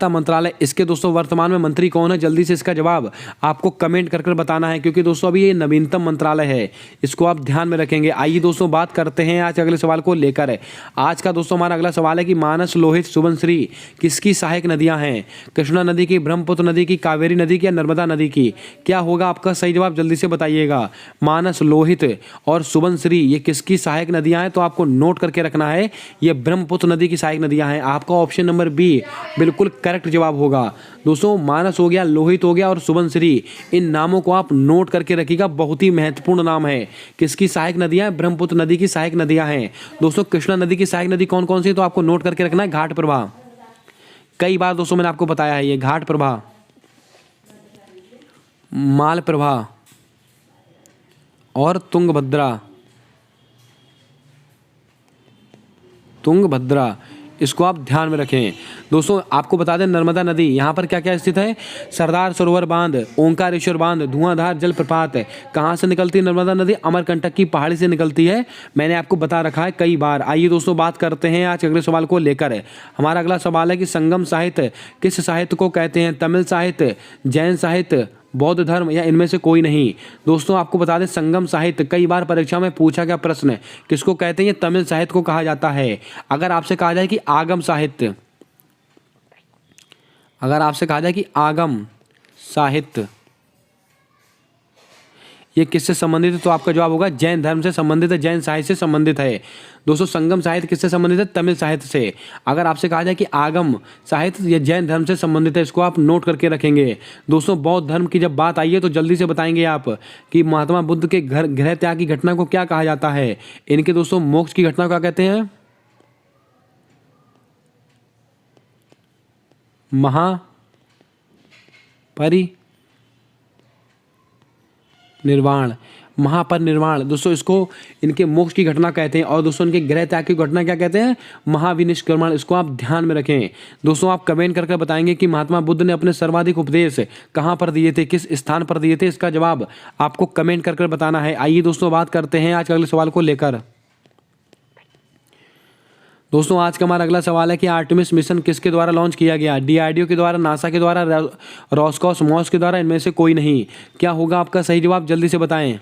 मंत्रालय इसके दोस्तों वर्तमान में मंत्री कौन है? जल्दी से इसका जवाब आपको कमेंट कर बताना है, क्योंकि दोस्तों अभी ये नवीनतम मंत्रालय है। इसको आप ध्यान में रखेंगे। आइए दोस्तों बात करते हैं आज अगले सवाल को लेकर। आज का दोस्तों हमारा अगला सवाल है कि मानस, लोहित, सुबनश्री किसकी सहायक नदियां हैं? कृष्णा नदी की, ब्रह्मपुत्र नदी की, कावेरी नदी की या नर्मदा नदी की? क्या होगा आपका सही जवाब? जल्दी से बताइएगा। मानस, लोहित और सुबनश्री ये किसकी सहायक नदियां हैं? तो आपको नोट करके रखना है, ये ब्रह्मपुत्र नदी की सहायक नदियां हैं। आपका ऑप्शन नंबर बी बिल्कुल करेक्ट जवाब होगा। दोस्तों मानस हो गया, लोहित हो गया और सुबनश्री, इन नामों को आप नोट करके रखिएगा। बहुत ही महत्वपूर्ण नाम है। किसकी सहायक नदियां? ब्रह्मपुत्र नदी की सहायक नदियां हैं। दोस्तों कृष्णा नदी की सहायक नदी कौन कौन सी है? तो आपको नोट करके रखना है घाट प्रभा। कई बार दोस्तों मैंने आपको बताया है, ये घाट प्रभा, माल प्रभा और तुंगभद्रा। इसको आप ध्यान में रखें। दोस्तों आपको बता दें नर्मदा नदी यहाँ पर क्या क्या स्थित है? सरदार सरोवर बांध, ओंकारेश्वर बांध, धुआंधार जलप्रपात। कहाँ से निकलती है नर्मदा नदी? अमरकंटक की पहाड़ी से निकलती है। मैंने आपको बता रखा है कई बार। आइए दोस्तों बात करते हैं आज अगले सवाल को लेकर। हमारा अगला सवाल है कि संगम साहित्य किस साहित्य को कहते हैं? तमिल साहित्य, जैन साहित्य, बौद्ध धर्म या इनमें से कोई नहीं? दोस्तों आपको बता दें संगम साहित्य कई बार परीक्षा में पूछा गया प्रश्न है। किसको कहते हैं? ये तमिल साहित्य को कहा जाता है। अगर आपसे कहा जाए कि आगम साहित्य, ये किससे संबंधित है? तो आपका जवाब होगा जैन धर्म से संबंधित है, जैन साहित्य से संबंधित है। दोस्तों संगम साहित्य किससे संबंधित है? तमिल साहित्य से। अगर आपसे कहा जाए कि आगम साहित्य ये जैन धर्म से संबंधित है, इसको आप नोट करके रखेंगे। दोस्तों बौद्ध धर्म की जब बात आई है तो जल्दी से बताएंगे आप कि महात्मा बुद्ध के गृह त्याग की घटना को क्या कहा जाता है? इनके दोस्तों मोक्ष की घटना को क्या कहते हैं? निर्वाण। महापरिनिर्वाण, दोस्तों इसको इनके मोक्ष की घटना कहते हैं। और दोस्तों इनके गृह त्याग की घटना क्या कहते हैं? महाविनिष्क्रमण। इसको आप ध्यान में रखें। दोस्तों आप कमेंट करके बताएंगे कि महात्मा बुद्ध ने अपने सर्वाधिक उपदेश कहाँ पर दिए थे, किस स्थान पर दिए थे? इसका जवाब आपको कमेंट करके बताना है। आइए दोस्तों बात करते हैं आज के अगले सवाल को लेकर। दोस्तों आज का हमारा अगला सवाल है कि आर्टेमिस मिशन किसके द्वारा लॉन्च किया गया? डीआरडीओ के द्वारा, नासा के द्वारा, रोस्कोसमोस के द्वारा, इनमें से कोई नहीं। क्या होगा आपका सही जवाब? जल्दी से बताएं।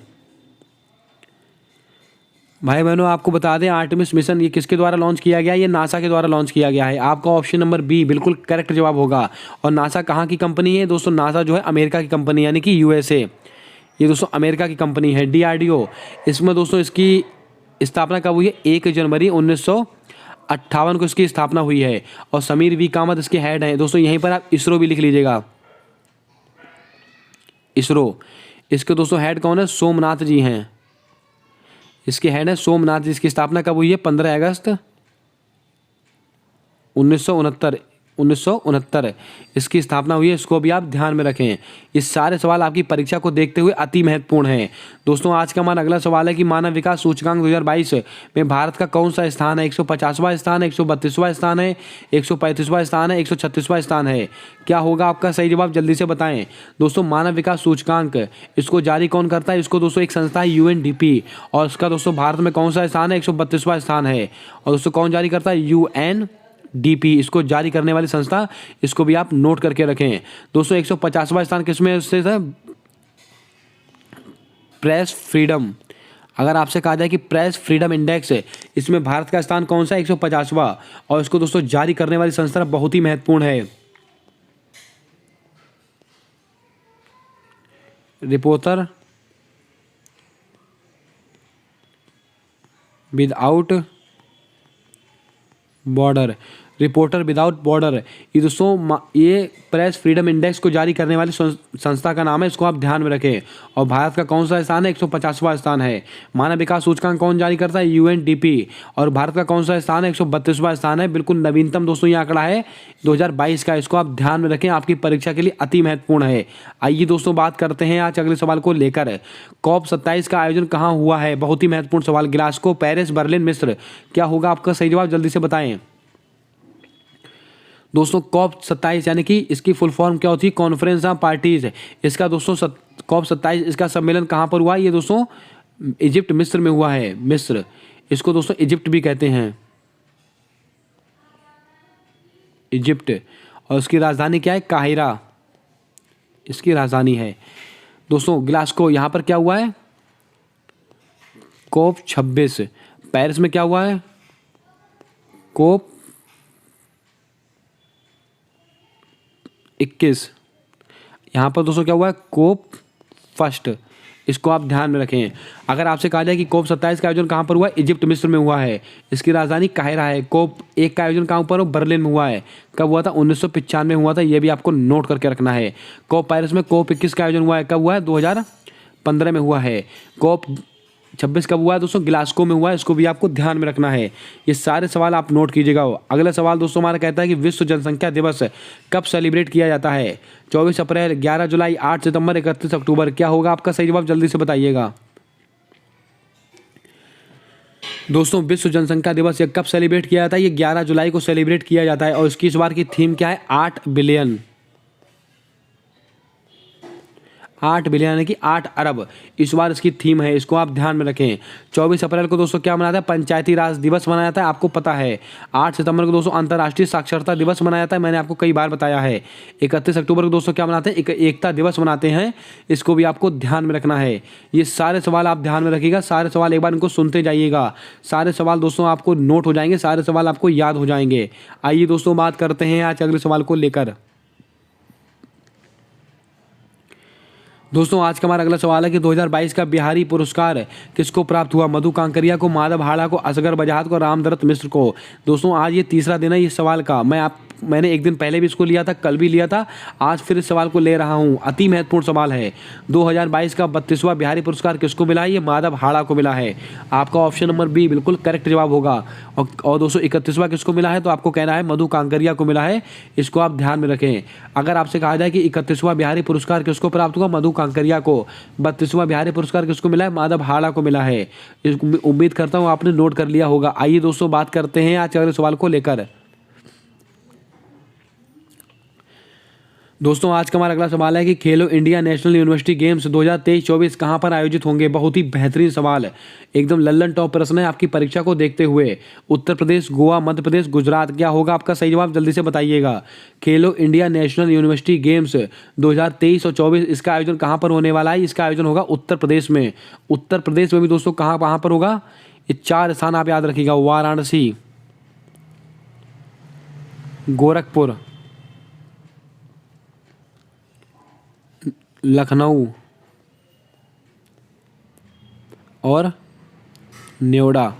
भाई बहनों आपको बता दें, आर्टेमिस मिशन ये किसके द्वारा लॉन्च किया गया? ये नासा के द्वारा लॉन्च किया गया है। आपका ऑप्शन नंबर बी बिल्कुल करेक्ट जवाब होगा। और नासा कहाँ की कंपनी है? दोस्तों नासा जो है अमेरिका की कंपनी, यानी कि यूएसए। ये दोस्तों अमेरिका की कंपनी है। डीआरडीओ, इसमें दोस्तों इसकी स्थापना कब हुई है? 1 जनवरी 1958 को इसकी स्थापना हुई है। और समीर वी कामत इसके हेड हैं। दोस्तों यहीं पर आप इसरो भी लिख लीजिएगा। इसरो, इसके दोस्तों हेड कौन है? सोमनाथ जी हैं। इसके हेड है सोमनाथ जी। इसकी स्थापना कब हुई है? 15 अगस्त 1969 इसकी स्थापना हुई है। इसको भी आप ध्यान में रखें। ये सारे सवाल आपकी परीक्षा को देखते हुए अति महत्वपूर्ण हैं। दोस्तों आज का हमारा अगला सवाल है कि मानव विकास सूचकांक 2022 में भारत का कौन सा स्थान है? 150वां स्थान है, 132वां स्थान है, 135वां स्थान है, 136वां स्थान है? क्या होगा आपका सही जवाब? जल्दी से बताएं। दोस्तों मानव विकास सूचकांक इसको जारी कौन करता है? इसको दोस्तों एक संस्था है यूएनडीपी। और इसका दोस्तों भारत में कौन सा स्थान है? 132वां स्थान है। और दोस्तों कौन जारी करता है? यूएनडीपी, इसको जारी करने वाली संस्था। इसको भी आप नोट करके रखें। दोस्तों 150वां स्थान किसमें स्थित है? Press freedom. अगर आपसे कहा जाए कि प्रेस फ्रीडम इंडेक्स है, इसमें भारत का स्थान कौन सा है? 150वां। और इसको दोस्तों जारी करने वाली संस्था बहुत ही महत्वपूर्ण है। Reporter without border, reporter without border. ये दोस्तों ये प्रेस फ्रीडम इंडेक्स को जारी करने वाली संस्था का नाम है। इसको आप ध्यान में रखें। और भारत का कौन सा स्थान है? 150वां स्थान है। मानव विकास सूचकांक कौन जारी करता है? यूएनडीपी। और भारत का कौन सा स्थान है? 132वां स्थान है। बिल्कुल नवीनतम दोस्तों ये आंकड़ा है 2022 का। इसको आप ध्यान में रखें, आपकी परीक्षा के लिए अति महत्वपूर्ण है। आइए दोस्तों बात करते हैं आज अगले सवाल को लेकर। COP 27 का आयोजन कहाँ हुआ है? बहुत ही महत्वपूर्ण सवाल। ग्लासगो, पेरिस, बर्लिन, मिस्र। क्या होगा आपका सही जवाब? जल्दी से बताएं। दोस्तों COP 27 यानी कि इसकी फुल फॉर्म क्या होती है? Conference of parties. इसका दोस्तों COP 27 इसका सम्मेलन कहाँ पर हुआ? ये दोस्तों इजिप्ट, मिस्र में हुआ है। मिस्र, इसको दोस्तों इजिप्ट भी कहते हैं, इजिप्ट। और इसकी राजधानी क्या है? काहिरा इसकी राजधानी है। दोस्तों ग्लासगो यहाँ पर क्या हुआ है? COP 26। पेरिस में क्या हुआ है? COP 21। यहाँ पर दोस्तों क्या हुआ है? COP 1। इसको आप ध्यान में रखें। अगर आपसे कहा जाए कि COP 27 का आयोजन कहाँ पर हुआ है? इजिप्ट, मिस्र में हुआ है। इसकी राजधानी काहिरा है। COP 1 का आयोजन कहाँ पर? बर्लिन में हुआ है। कब हुआ था? 1995 में हुआ था। ये भी आपको नोट करके रखना है। COP पेरिस में COP 21 का आयोजन हुआ है। कब हुआ है? 2015 में हुआ है। COP 26 कब हुआ है? दोस्तों ग्लासगो में हुआ है। इसको भी आपको ध्यान में रखना है। ये सारे सवाल आप नोट कीजिएगा। अगला सवाल दोस्तों हमारा कहता है कि विश्व जनसंख्या दिवस कब सेलिब्रेट किया जाता है? 24 अप्रैल, 11 जुलाई, 8 सितंबर, 31 अक्टूबर। क्या होगा आपका सही जवाब? जल्दी से बताइएगा। दोस्तों विश्व जनसंख्या दिवस ये कब सेलिब्रेट किया जाता है? ये 11 जुलाई को सेलिब्रेट किया जाता है। और इसकी इस बार की थीम क्या है? 8 बिलियन। 8 बिलियन यानी कि 8 अरब इस बार इसकी थीम है। इसको आप ध्यान में रखें। 24 अप्रैल को दोस्तों क्या मनाया जाता है? पंचायती राज दिवस मनाया जाता है, आपको पता है। 8 सितंबर को दोस्तों अंतर्राष्ट्रीय साक्षरता दिवस मनाया जाता है, मैंने आपको कई बार बताया है। 31 अक्टूबर को दोस्तों क्या मनाते हैं? एकता दिवस मनाते हैं। इसको भी आपको ध्यान में रखना है। ये सारे सवाल आप ध्यान में रखिएगा। सारे सवाल एक बार इनको सुनते जाइएगा। सारे सवाल दोस्तों आपको नोट हो जाएंगे, सारे सवाल आपको याद हो जाएंगे। आइए दोस्तों बात करते हैं आज अगले सवाल को लेकर। दोस्तों आज का हमारा अगला सवाल है कि 2022 का बिहारी पुरस्कार किसको प्राप्त हुआ? मधु कांकरिया को, माधव हाड़ा को, असगर बजाहत को, रामदत्त मिश्र को। दोस्तों आज ये तीसरा दिन है इस सवाल का। मैं आप मैंने एक दिन पहले भी इसको लिया था, कल भी लिया था, आज फिर इस सवाल को ले रहा हूँ। अति महत्वपूर्ण सवाल है। 2022 का 32वां बिहारी पुरस्कार किसको मिला है? ये माधव हाड़ा को मिला है। आपका ऑप्शन नंबर बी बिल्कुल करेक्ट जवाब होगा। और 231वां किसको मिला है? तो आपको कहना है मधु कांकरिया को मिला है। इसको आप ध्यान में रखें। अगर आपसे कहा जाए कि 31वां बिहारी पुरस्कार किसको प्राप्त हुआ? मधु कांकरिया को। 32वां बिहारी पुरस्कार किसको मिला है? माधव हाड़ा को मिला है। उम्मीद करता हूँ आपने नोट कर लिया होगा। आइए दोस्तों बात करते हैं आज अगले सवाल को लेकर। दोस्तों आज का हमारा अगला सवाल है कि खेलो इंडिया नेशनल यूनिवर्सिटी गेम्स 2023-24 कहाँ पर आयोजित होंगे? बहुत ही बेहतरीन सवाल है, एकदम लल्लन टॉप प्रश्न है आपकी परीक्षा को देखते हुए। उत्तर प्रदेश, गोवा, मध्य प्रदेश, गुजरात, क्या होगा आपका सही जवाब? जल्दी से बताइएगा। खेलो इंडिया नेशनल यूनिवर्सिटी गेम्स 2023 और 24 इसका आयोजन कहाँ पर होने वाला है? इसका आयोजन होगा उत्तर प्रदेश में। उत्तर प्रदेश में भी दोस्तों कहाँ पर होगा? ये 4 स्थान आप याद रखिएगा। वाराणसी, गोरखपुर, लखनऊ और नोएडा।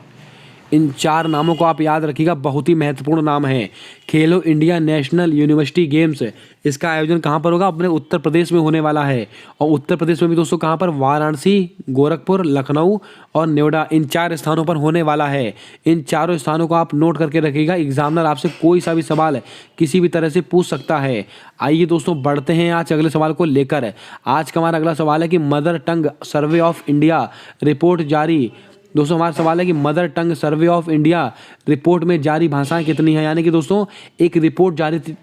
इन 4 नामों को आप याद रखिएगा, बहुत ही महत्वपूर्ण नाम है। खेलो इंडिया नेशनल यूनिवर्सिटी गेम्स इसका आयोजन कहाँ पर होगा? अपने उत्तर प्रदेश में होने वाला है। और उत्तर प्रदेश में भी दोस्तों कहाँ पर? वाराणसी, गोरखपुर, लखनऊ और नोएडा, इन 4 स्थानों पर होने वाला है। इन चारों स्थानों को आप नोट करके रखिएगा। एग्जामिनर आपसे कोई सा भी सवाल किसी भी तरह से पूछ सकता है। आइए दोस्तों बढ़ते हैं आज अगले सवाल को लेकर। आज का हमारा अगला सवाल है कि mother tongue survey of India report जारी। दोस्तों हमारा सवाल है कि mother tongue survey of India report में जारी भाषाएं कितनी हैं? यानी कि दोस्तों एक रिपोर्ट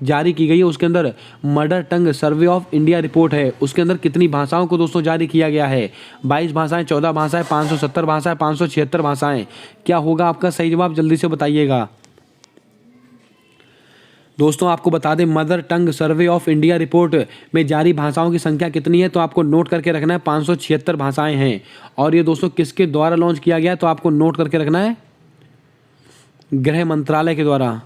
जारी की गई है, उसके अंदर mother tongue survey of India report है, उसके अंदर कितनी भाषाओं को दोस्तों जारी किया गया है? 22 भाषाएं, 14 भाषाएं, 570 भाषाएं, 576 भाषाएं। क्या होगा आपका सही जवाब? जल्दी से बताइएगा। दोस्तों आपको बता दें mother tongue survey of India report में जारी भाषाओं की संख्या कितनी है? तो आपको नोट करके रखना है 576 भाषाएं हैं। और ये दोस्तों किसके द्वारा लॉन्च किया गया है? तो आपको नोट करके रखना है गृह मंत्रालय के द्वारा।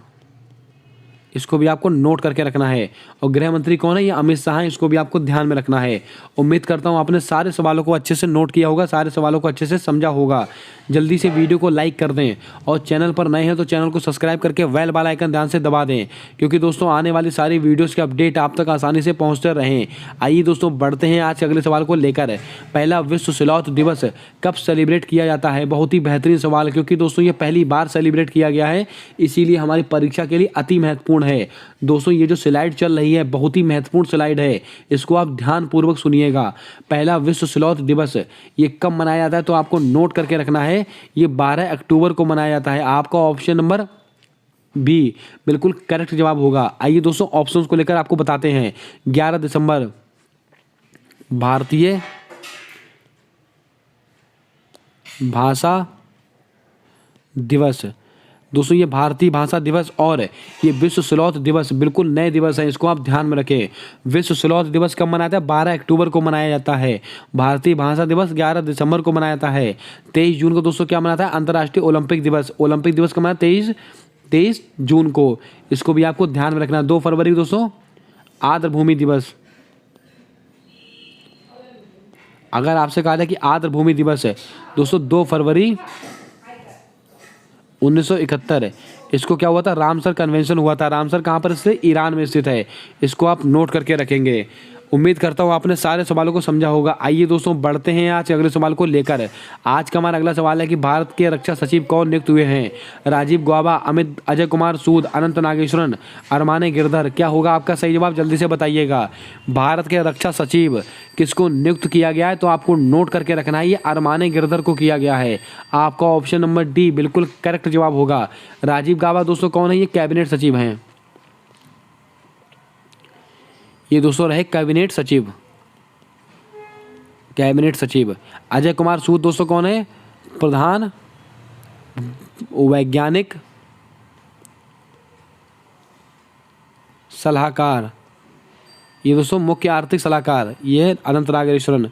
इसको भी आपको नोट करके रखना है। और गृह मंत्री कौन है? ये अमित शाह हैं। इसको भी आपको ध्यान में रखना है। उम्मीद करता हूँ आपने सारे सवालों को अच्छे से नोट किया होगा, सारे सवालों को अच्छे से समझा होगा। जल्दी से वीडियो को लाइक कर दें और चैनल पर नए हैं तो चैनल को सब्सक्राइब करके बेल वाला आइकन ध्यान से दबा दें, क्योंकि दोस्तों आने वाली सारी वीडियोज़ के अपडेट आप तक आसानी से पहुँचते रहें। आइए दोस्तों बढ़ते हैं आज के अगले सवाल को लेकर। पहला विश्व स्लॉथ दिवस कब सेलिब्रेट किया जाता है? बहुत ही बेहतरीन सवाल है, क्योंकि दोस्तों ये पहली बार सेलिब्रेट किया गया है, इसीलिए हमारी परीक्षा के लिए अति महत्वपूर्ण है। दोस्तों ये जो स्लाइड चल रही है बहुत ही महत्वपूर्ण स्लाइड है, इसको आप ध्यानपूर्वक सुनिएगा। पहला विश्व स्लॉथ दिवस ये कब मनाया जाता है? तो आपको नोट करके रखना है, ये 12 अक्टूबर को मनाया जाता है। आपका ऑप्शन नंबर बी बिल्कुल करेक्ट जवाब होगा। आइए दोस्तों ऑप्शंस को लेकर आपको बताते हैं। 11 दिसंबर भारतीय भाषा दिवस। दोस्तों ये भारतीय भाषा दिवस और ये विश्व स्लॉथ दिवस बिल्कुल नए दिवस हैं, इसको आप ध्यान में रखें। विश्व स्लॉथ दिवस कब मनाया जाता है? 12 अक्टूबर को मनाया जाता है। भारतीय भाषा दिवस 11 दिसंबर को मनाया जाता है। 23 जून को दोस्तों क्या मनाता है? अंतर्राष्ट्रीय ओलंपिक दिवस। ओलंपिक दिवस कब मनाया? 23 जून को। इसको भी आपको ध्यान में रखना। 2 फरवरी को दोस्तों आर्द्र भूमि दिवस। अगर आपसे कहा जाए कि आर्द्र भूमि दिवस है दोस्तों 2 फरवरी 1971, इसको क्या हुआ था? रामसर कन्वेंशन हुआ था। रामसर कहाँ पर स्थित? ईरान में स्थित है। इसको आप नोट करके रखेंगे। उम्मीद करता हूँ आपने सारे सवालों को समझा होगा। आइए दोस्तों बढ़ते हैं आज अगले सवाल को लेकर। आज का हमारा अगला सवाल है कि भारत के रक्षा सचिव कौन नियुक्त हुए हैं? राजीव गौबा, अमित, अजय कुमार सूद, अनंत नागेश्वरन, अरमाने गिरधर। क्या होगा आपका सही जवाब? जल्दी से बताइएगा। भारत के रक्षा सचिव किसको नियुक्त किया गया है? तो आपको नोट करके रखना है, ये अरमाने गिरधर को किया गया है। आपका ऑप्शन नंबर डी बिल्कुल करेक्ट जवाब होगा। राजीव गौबा दोस्तों कौन है? ये कैबिनेट सचिव हैं। ये दोस्तों रहे कैबिनेट सचिव। कैबिनेट सचिव। अजय कुमार सूद दोस्तों कौन है? प्रधान वैज्ञानिक सलाहकार। ये दोस्तों मुख्य आर्थिक सलाहकार। ये अनंत नागेश्वरन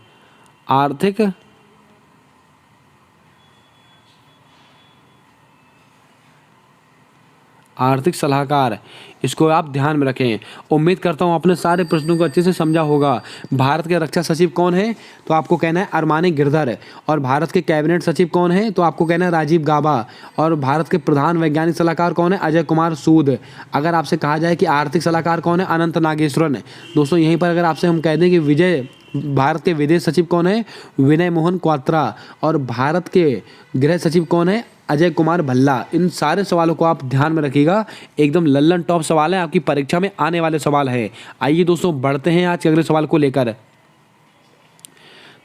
आर्थिक सलाहकार, इसको आप ध्यान में रखें। उम्मीद करता हूँ आपने सारे प्रश्नों को अच्छे से समझा होगा। भारत के रक्षा सचिव कौन है? तो आपको कहना है अरमानी गिरधर। और भारत के कैबिनेट सचिव कौन है? तो आपको कहना है राजीव गाबा। और भारत के प्रधान वैज्ञानिक सलाहकार कौन है? अजय कुमार सूद। अगर आपसे कहा जाए कि आर्थिक सलाहकार कौन है? अनंत नागेश्वरन। दोस्तों यहीं पर अगर आपसे हम कह दें कि भारत के विदेश सचिव कौन है? विनय मोहन क्वात्रा। और भारत के गृह सचिव कौन है? अजय कुमार भल्ला। इन सारे सवालों को आप ध्यान में रखिएगा, एकदम लल्लन टॉप सवाल है, आपकी परीक्षा में आने वाले सवाल है। आइए दोस्तों बढ़ते हैं आज के अगले सवाल को लेकर।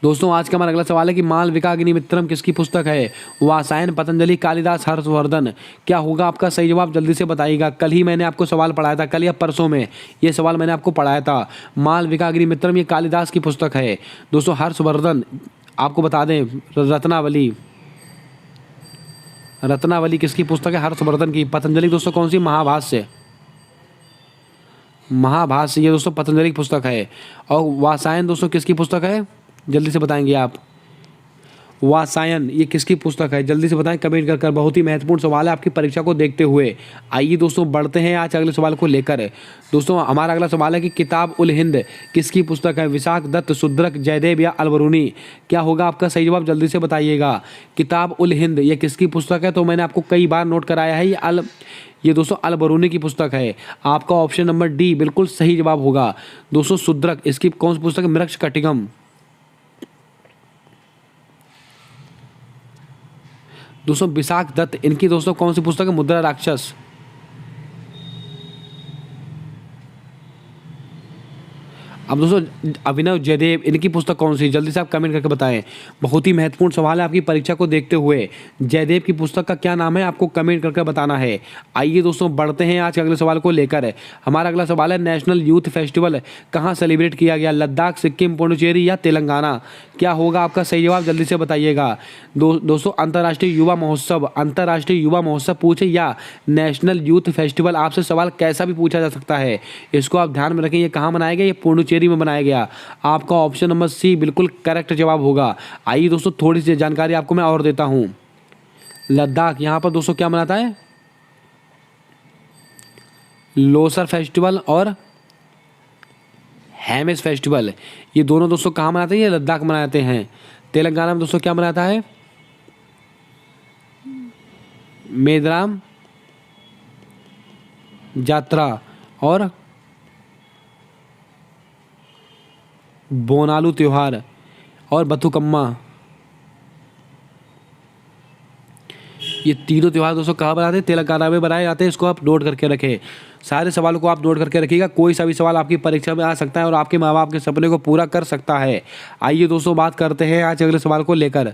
दोस्तों आज का हमारा अगला सवाल है कि मालविकाग्निमित्रम किसकी पुस्तक है? वात्सायन, पतंजलि, कालिदास, हर्षवर्धन। क्या होगा आपका सही जवाब? जल्दी से बताइएगा। कल ही मैंने आपको सवाल पढ़ाया था, कल या परसों में ये सवाल मैंने आपको पढ़ाया था। मालविकाग्निमित्रम ये कालिदास की पुस्तक है। दोस्तों हर्षवर्धन आपको बता दें रत्नावली। रत्नावली किसकी पुस्तक है? हर्षवर्धन की। पतंजलि दोस्तों कौन सी? महाभाष्य। महाभाष्य ये दोस्तों पतंजलि की पुस्तक है। और वात्सायन दोस्तों किसकी पुस्तक है? जल्दी से बताएंगे आप। वात्सायन ये किसकी पुस्तक है? जल्दी से बताएं कमेंट कर कर। बहुत ही महत्वपूर्ण सवाल है आपकी परीक्षा को देखते हुए। आइए दोस्तों बढ़ते हैं आज अगले सवाल को लेकर। दोस्तों हमारा अगला सवाल है कि किताब उल हिंद किसकी पुस्तक है? विशाख दत्त, शुद्रक, जयदेव या अलबरूनी। क्या होगा आपका सही जवाब? जल्दी से बताइएगा। किताब उल हिंद ये किसकी पुस्तक है? तो मैंने आपको कई बार नोट कराया है, ये दोस्तों अलबरूनी की पुस्तक है। आपका ऑप्शन नंबर डी बिल्कुल सही जवाब होगा। दोस्तों शुद्रक इसकी कौन सी पुस्तक है? मृक्ष कटिकम। दोस्तों विशाख दत्त इनकी दोस्तों कौन सी पुस्तक है? मुद्रा राक्षस। अब दोस्तों अभिनव जयदेव इनकी पुस्तक कौन सी? जल्दी से आप कमेंट करके बताएं। बहुत ही महत्वपूर्ण सवाल है आपकी परीक्षा को देखते हुए। जयदेव की पुस्तक का क्या नाम है? आपको कमेंट करके बताना है। आइए दोस्तों बढ़ते हैं आज के अगले सवाल को लेकर। हमारा अगला सवाल है नेशनल यूथ फेस्टिवल कहाँ सेलिब्रेट किया गया? लद्दाख, सिक्किम, पुडुचेरी या तेलंगाना। क्या होगा आपका सही जवाब? जल्दी से बताइएगा। दोस्तों अंतर्राष्ट्रीय युवा महोत्सव, अंतर्राष्ट्रीय युवा महोत्सव पूछे या नेशनल यूथ फेस्टिवल, आपसे सवाल कैसा भी पूछा जा सकता है। इसको आप ध्यान में रखें। ये कहाँ मनाया गया? ये पुडुचेरी में बनाया गया। आपका ऑप्शन नंबर सी बिल्कुल करेक्ट जवाब होगा। आइए दोस्तों थोड़ी सी जानकारी आपको मैं और देता हूं। लद्दाख यहां पर दोस्तों क्या मनाता है? लोसर फेस्टिवल और हेमिस फेस्टिवल, ये दोनों दोस्तों कहाँ मनाते हैं? ये लद्दाख मनाते हैं। तेलंगाना में दोस्तों क्या मनाता है? मेदराम जात्रा और बोनालू त्योहार और बथुकम्मा, ये तीनों त्यौहार दोस्तों कहाँ बनाते हैं? तेलंगाना में बनाए जाते हैं। इसको आप नोट करके रखें। सारे सवालों को आप नोट करके रखिएगा। कोई सा भी सवाल आपकी परीक्षा में आ सकता है और आपके माँ बाप के सपने को पूरा कर सकता है। आइए दोस्तों बात करते हैं आज अगले सवाल को लेकर।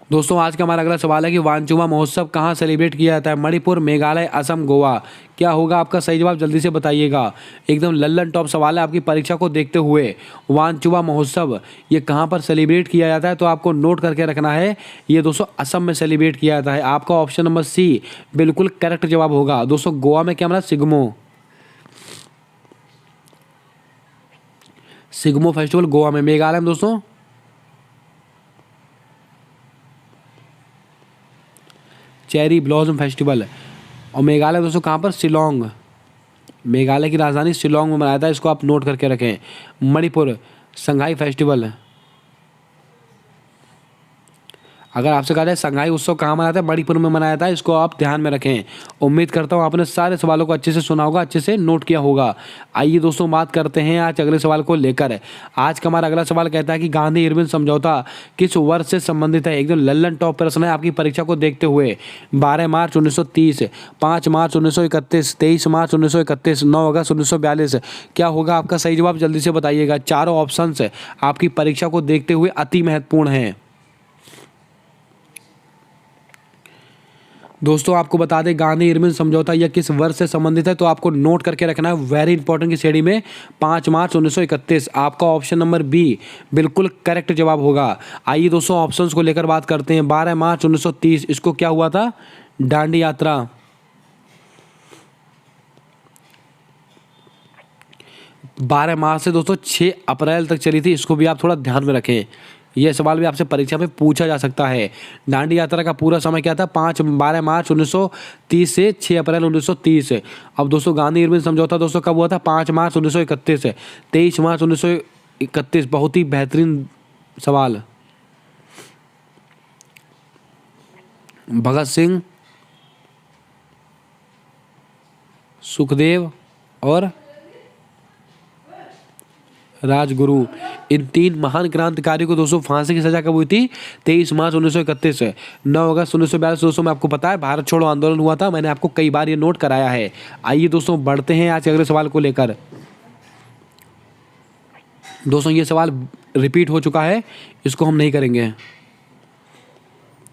दोस्तों आज का हमारा अगला सवाल है कि वांचुमा महोत्सव कहाँ सेलिब्रेट किया जाता है? मणिपुर, मेघालय, असम, गोवा। क्या होगा आपका सही जवाब? जल्दी से बताइएगा। एकदम लल्लन टॉप सवाल है आपकी परीक्षा को देखते हुए। वांचुमा महोत्सव ये कहाँ पर सेलिब्रेट किया जाता है? तो आपको नोट करके रखना है। ये दोस्तों असम में सेलिब्रेट किया जाता है। आपका ऑप्शन नंबर सी बिल्कुल करेक्ट जवाब होगा। दोस्तों गोवा में क्या मना? सिग्मो फेस्टिवल गोवा में। मेघालय में दोस्तों चेरी ब्लॉसम फेस्टिवल। और मेघालय दोस्तों कहाँ पर? शिलोंग। मेघालय की राजधानी शिलोंग में मनाया था। इसको आप नोट करके रखें। मणिपुर संघाई फेस्टिवल। अगर आपसे कहा जाए संघाई उत्सव कहाँ मनाया था? मणिपुर में मनाया था। इसको आप ध्यान में रखें। उम्मीद करता हूँ आपने सारे सवालों को अच्छे से सुना होगा, अच्छे से नोट किया होगा। आइए दोस्तों बात करते हैं आज अगले सवाल को लेकर। आज का हमारा अगला सवाल कहता है कि गांधी इरविन समझौता किस वर्ष से संबंधित है? एकदम लल्लन टॉप प्रश्न है आपकी परीक्षा को देखते हुए। 12 मार्च 1930, 5 मार्च 1931, 23 मार्च 1931, 9 अगस्त 1942। क्या होगा आपका सही जवाब? जल्दी से बताइएगा। चारों ऑप्शन आपकी परीक्षा को देखते हुए अति महत्वपूर्ण हैं। दोस्तों आपको बता दें गांधी इरविन समझौता यह किस वर्ष से संबंधित है? तो आपको नोट करके रखना है, वेरी इंपॉर्टेंट की श्रेणी में। 5 मार्च 1931। आपका ऑप्शन नंबर बी बिल्कुल करेक्ट जवाब होगा। आइए दोस्तों ऑप्शंस को लेकर बात करते हैं। 12 मार्च 1930 इसको क्या हुआ था? दांडी यात्रा। 12 मार्च से दोस्तों 6 अप्रैल तक चली थी। इसको भी आप थोड़ा ध्यान में रखें। यह सवाल भी आपसे परीक्षा में पूछा जा सकता है। दांडी यात्रा का पूरा समय क्या था? 12 मार्च 1930 से 6 अप्रैल 1930। अब दोस्तों गांधी इरविन समझौता दोस्तों कब हुआ था? 5 मार्च 1931, 23 मार्च 1931। बहुत ही बेहतरीन सवाल। भगत सिंह, सुखदेव और राजगुरु, इन 3 महान क्रांतिकारी को दोस्तों फांसी की सजा कब हुई थी? 23 मार्च 1931। 9 अगस्त 1942 दोस्तों में आपको पता है भारत छोड़ो आंदोलन हुआ था। मैंने आपको कई बार ये नोट कराया है। आइए दोस्तों बढ़ते हैं आज के अगले सवाल को लेकर। दोस्तों ये सवाल रिपीट हो चुका है, इसको हम नहीं करेंगे।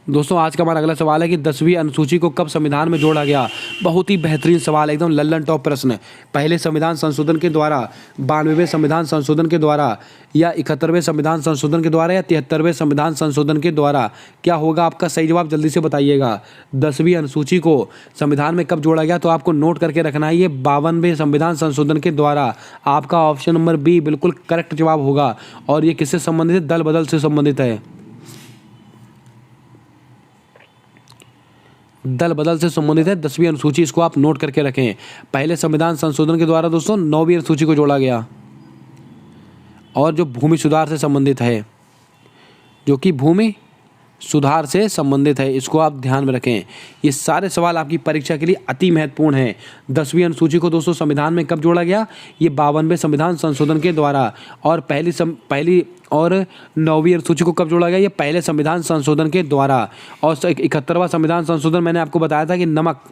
दोस्तों आज का हमारा अगला सवाल है कि 10वीं अनुसूची को कब संविधान में जोड़ा गया? बहुत ही बेहतरीन सवाल, एकदम लल्लन टॉप प्रश्न। पहले संविधान संशोधन के द्वारा, 92वें संविधान संशोधन के द्वारा, या 71वें संविधान संशोधन के द्वारा, या 73वें संविधान संशोधन के द्वारा? क्या होगा आपका सही जवाब? जल्दी से बताइएगा। 10वीं अनुसूची को संविधान में कब जोड़ा गया? तो आपको नोट करके रखना है, ये 52वें संविधान संशोधन के द्वारा। आपका ऑप्शन नंबर बी बिल्कुल करेक्ट जवाब होगा। और ये किससे संबंधित है? दल बदल से संबंधित है। दल बदल से संबंधित है 10वीं अनुसूची, इसको आप नोट करके रखें। पहले संविधान संशोधन के द्वारा दोस्तों 9वीं अनुसूची को जोड़ा गया, और जो भूमि सुधार से संबंधित है, जो कि भूमि सुधार से संबंधित है, इसको आप ध्यान में रखें। ये सारे सवाल आपकी परीक्षा के लिए अति महत्वपूर्ण हैं। 10वीं अनुसूची को दोस्तों संविधान में कब जोड़ा गया? ये 52वें संविधान संशोधन के द्वारा। और पहली और 9वीं अनुसूची को कब जोड़ा गया? ये पहले संविधान संशोधन के द्वारा। और 71वां संविधान संशोधन मैंने आपको बताया था कि नमक,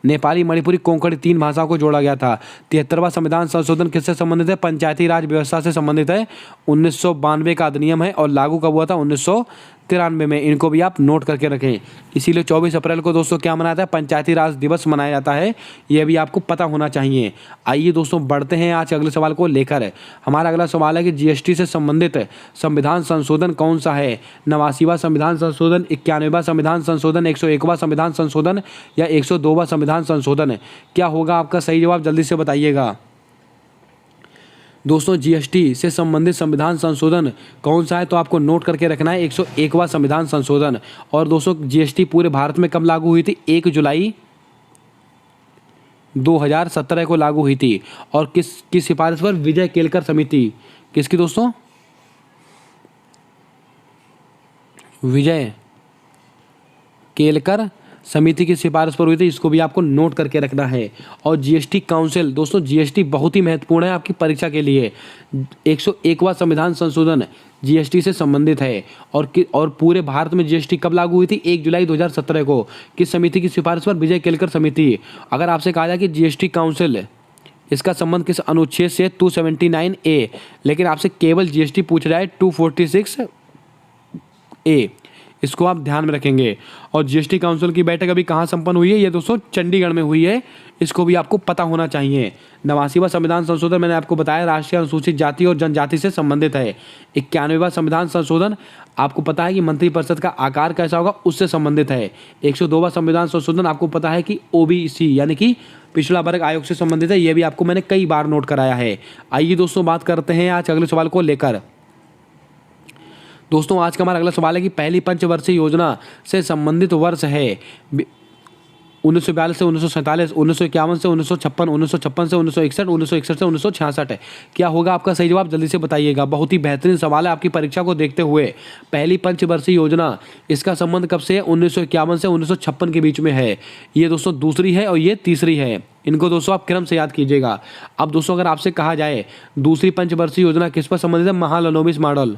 नेपाली, मणिपुरी, कोंकणी 3 भाषाओं को जोड़ा गया था। 73वां संविधान संशोधन किससे संबंधित है? पंचायती राज व्यवस्था से संबंधित है। 1992 का अधिनियम है, और लागू कब हुआ था? 1993 में। इनको भी आप नोट करके रखें। इसीलिए 24 अप्रैल को दोस्तों क्या मनाया जाता है? पंचायती राज दिवस मनाया जाता है। यह भी आपको पता होना चाहिए। आइए दोस्तों बढ़ते हैं आज अगले सवाल को लेकर। हमारा अगला सवाल है कि जीएसटी से संबंधित संविधान संशोधन कौन सा है? 89वां संविधान संशोधन, 91वां संविधान संशोधन, 101वां संविधान संशोधन, या 102वां संविधान संशोधन? क्या होगा आपका सही जवाब? जल्दी से बताइएगा। दोस्तों जीएसटी से संबंधित संविधान संशोधन कौन सा है? तो आपको नोट करके रखना है 101वां संविधान संशोधन। और दोस्तों जीएसटी पूरे भारत में कब लागू हुई थी? 1 जुलाई 2017 को लागू हुई थी। और किस सिफारिश पर? विजय केलकर समिति। किसकी दोस्तों? विजय केलकर समिति की सिफारिश पर हुई थी। इसको भी आपको नोट करके रखना है। और जीएसटी काउंसिल, दोस्तों जीएसटी बहुत ही महत्वपूर्ण है आपकी परीक्षा के लिए। 101वां संविधान संशोधन जीएसटी से संबंधित है। और पूरे भारत में जीएसटी कब लागू हुई थी? 1 जुलाई 2017 को। किस समिति की सिफारिश पर? विजय केलकर समिति। अगर आपसे कहा जाए कि जीएसटी काउंसिल, इसका संबंध किस अनुच्छेद से? 279A। लेकिन आपसे केवल जीएसटी पूछ रहा है 246A। इसको आप ध्यान में रखेंगे। और जीएसटी काउंसिल की बैठक अभी कहाँ संपन्न हुई है? ये दोस्तों चंडीगढ़ में हुई है। इसको भी आपको पता होना चाहिए। 89वां संविधान संशोधन मैंने आपको बताया राष्ट्रीय अनुसूचित जाति और जनजाति से संबंधित है। 91वां संविधान संशोधन आपको पता है कि मंत्रिपरिषद का आकार कैसा होगा, उससे संबंधित है। 102वां संविधान संशोधन आपको पता है कि ओबीसी यानी कि पिछड़ा वर्ग आयोग से संबंधित है। यह भी आपको मैंने कई बार नोट कराया है। आइए दोस्तों बात करते हैं आज अगले सवाल को लेकर। दोस्तों आज का हमारा अगला सवाल है कि पहली पंचवर्षीय योजना से संबंधित वर्ष है 1942 से 1947, 1951 से 1956, 1956 से 1961, 1961 से 1966। क्या होगा आपका सही जवाब? जल्दी से बताइएगा। बहुत ही बेहतरीन सवाल है आपकी परीक्षा को देखते हुए। पहली पंचवर्षीय योजना, इसका संबंध कब से है? 1951 से 1956 के बीच में है। ये दोस्तों दूसरी है और ये तीसरी है। इनको दोस्तों आप क्रम से याद कीजिएगा। अब दोस्तों अगर आपसे कहा जाए दूसरी पंचवर्षीय योजना किस पर संबंधित है? महालनोबिस मॉडल।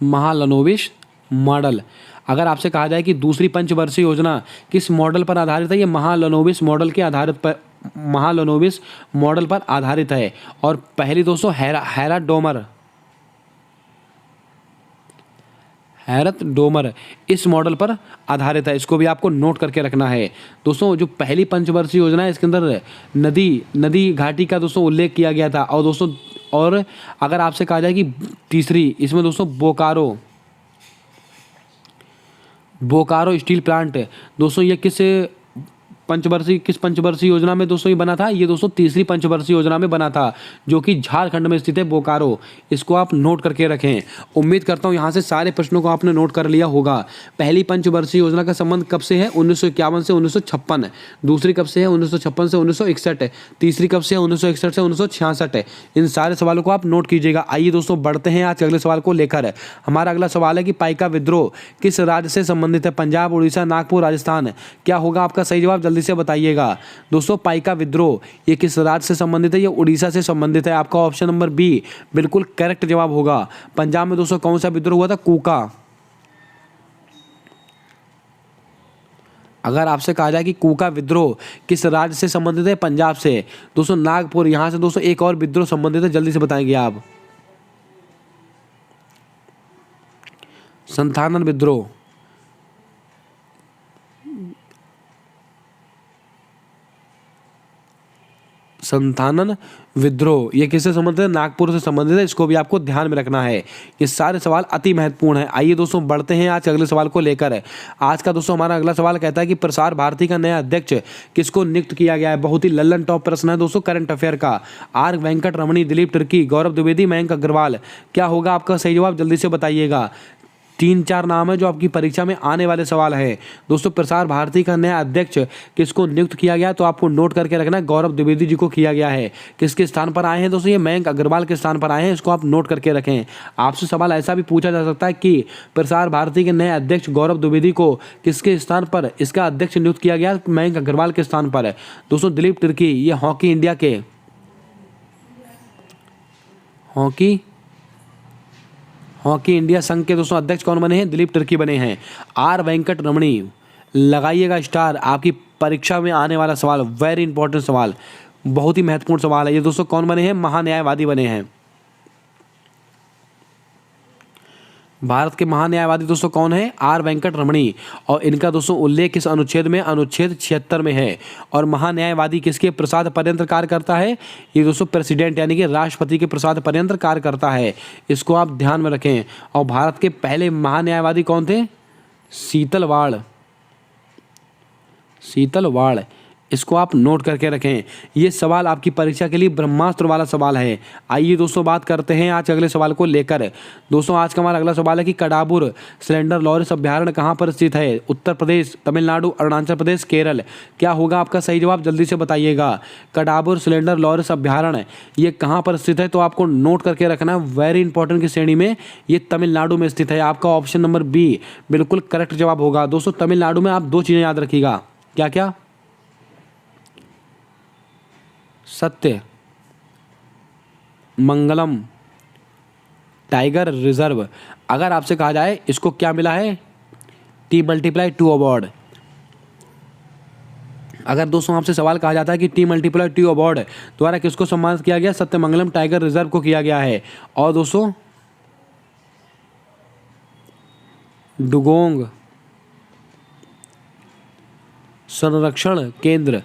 महालनोबिस मॉडल। अगर आपसे कहा जाए कि दूसरी पंचवर्षीय योजना किस मॉडल पर आधारित है? ये महालनोबिस मॉडल के आधारित पर, महालनोबिस मॉडल पर आधारित है। और पहली दोस्तों हैरत डोमर इस मॉडल पर आधारित है। इसको भी आपको नोट करके रखना है। दोस्तों जो पहली पंचवर्षीय योजना है इसके अंदर नदी घाटी का दोस्तों उल्लेख किया गया था। और दोस्तों और अगर आपसे कहा जाए कि तीसरी, इसमें दोस्तों बोकारो स्टील प्लांट, दोस्तों ये किस पंचवर्षीय किस पंचवर्षीय योजना में दोस्तों ये बना था? ये दोस्तों तीसरी पंचवर्षीय योजना में बना था, जो कि झारखंड में स्थित है, बोकारो। इसको आप नोट करके रखें। उम्मीद करता हूँ यहाँ से सारे प्रश्नों को आपने नोट कर लिया होगा। पहली पंचवर्षीय योजना का संबंध कब से है? 1951 से 1956। दूसरी कब से है? 1956 से 1961। तीसरी कब से है? 1961 से 1966। इन सारे सवालों को आप नोट कीजिएगा। आइए दोस्तों बढ़ते हैं आज के अगले सवाल को लेकर। हमारा अगला सवाल है कि पाइका विद्रोह किस राज्य से संबंधित है? पंजाब, उड़ीसा, नागपुर, राजस्थान। क्या होगा आपका सही जवाब? जल्दी से बताइएगा। दोस्तों पाइका विद्रोह ये किस राज्य से संबंधित है? ये उड़ीसा से संबंधित है। आपका ऑप्शन नंबर बी बिल्कुल करेक्ट जवाब होगा। पंजाब में दोस्तों कौन सा विद्रोह हुआ था? कूका। अगर आपसे कहा जाए कि कूका विद्रोह किस राज्य से संबंधित है? पंजाब से। दोस्तों नागपुर। यहां से दोस्तों एक और विद्रोह संबंधित है, जल्दी से बताएंगे आप। संथानन विद्रोह। संथानन विद्रोह ये किससे संबंधित है? नागपुर से संबंधित है। इसको भी आपको ध्यान में रखना है। ये सारे सवाल अति महत्वपूर्ण है। आइए दोस्तों बढ़ते हैं आज अगले सवाल को लेकर। आज का दोस्तों हमारा अगला सवाल कहता है कि प्रसार भारती का नया अध्यक्ष किसको नियुक्त किया गया है? बहुत ही लल्लन टॉप प्रश्न है दोस्तों करंट अफेयर का। आर वेंकट रमणी, दिलीप तिर्की, गौरव द्विवेदी, मयंक अग्रवाल। क्या होगा आपका सही जवाब? जल्दी से बताइएगा। 3-4 नाम है जो आपकी परीक्षा में आने वाले सवाल है। दोस्तों प्रसार भारती का नया अध्यक्ष किसको नियुक्त किया गया? तो आपको नोट करके रखना है, गौरव द्विवेदी जी को किया गया है। किसके स्थान पर आए हैं दोस्तों? ये मयंक अग्रवाल के स्थान पर आए हैं। इसको आप नोट करके रखें। आपसे सवाल ऐसा भी पूछा जा सकता है कि प्रसार भारती के नए अध्यक्ष गौरव द्विवेदी को किसके स्थान पर इसका अध्यक्ष नियुक्त किया गया? मयंक अग्रवाल के स्थान पर। दोस्तों दिलीप तिर्की ये हॉकी इंडिया के हॉकी इंडिया संघ के दोस्तों अध्यक्ष कौन बने हैं? दिलीप तिर्की बने हैं। आर वेंकट रमणी, लगाइएगा स्टार। आपकी परीक्षा में आने वाला सवाल, वेरी इंपॉर्टेंट सवाल, बहुत ही महत्वपूर्ण सवाल है। ये दोस्तों कौन बने हैं? महान्यायवादी बने हैं। भारत के महान्यायवादी दोस्तों कौन है? आर वेंकट रमणी। और इनका दोस्तों उल्लेख किस अनुच्छेद में? अनुच्छेद 76 में है। और महान्यायवादी किसके प्रसाद पर्यंत कार्य करता है? ये दोस्तों प्रेसिडेंट यानी कि राष्ट्रपति के प्रसाद पर्यंत कार्य करता है। इसको आप ध्यान में रखें। और भारत के पहले महान्यायवादी कौन थे? शीतल वाड़। इसको आप नोट करके रखें। ये सवाल आपकी परीक्षा के लिए ब्रह्मास्त्र वाला सवाल है। आइए दोस्तों बात करते हैं आज अगले सवाल को लेकर। दोस्तों आज का हमारा अगला सवाल है कि कडाबुर सिलेंडर लॉरिस अभ्यारण्य कहाँ पर स्थित है? उत्तर प्रदेश, तमिलनाडु, अरुणाचल प्रदेश, केरल। क्या होगा आपका सही जवाब? जल्दी से बताइएगा। कडाबुर सिलेंडर लॉरिस अभ्यारण्य ये कहाँ पर स्थित है? तो आपको नोट करके रखना है, वेरी इंपॉर्टेंट की श्रेणी में। ये तमिलनाडु में स्थित है। आपका ऑप्शन नंबर बी बिल्कुल करेक्ट जवाब होगा। दोस्तों तमिलनाडु में आप 2 चीज़ें याद रखिएगा। क्या क्या? सत्य मंगलम टाइगर रिजर्व। अगर आपसे कहा जाए इसको क्या मिला है? T+2 award. अगर दोस्तों आपसे सवाल कहा जाता है कि T+2 अवार्ड द्वारा किसको सम्मानित किया गया? सत्यमंगलम टाइगर रिजर्व को किया गया है। और दोस्तों डुगोंग संरक्षण केंद्र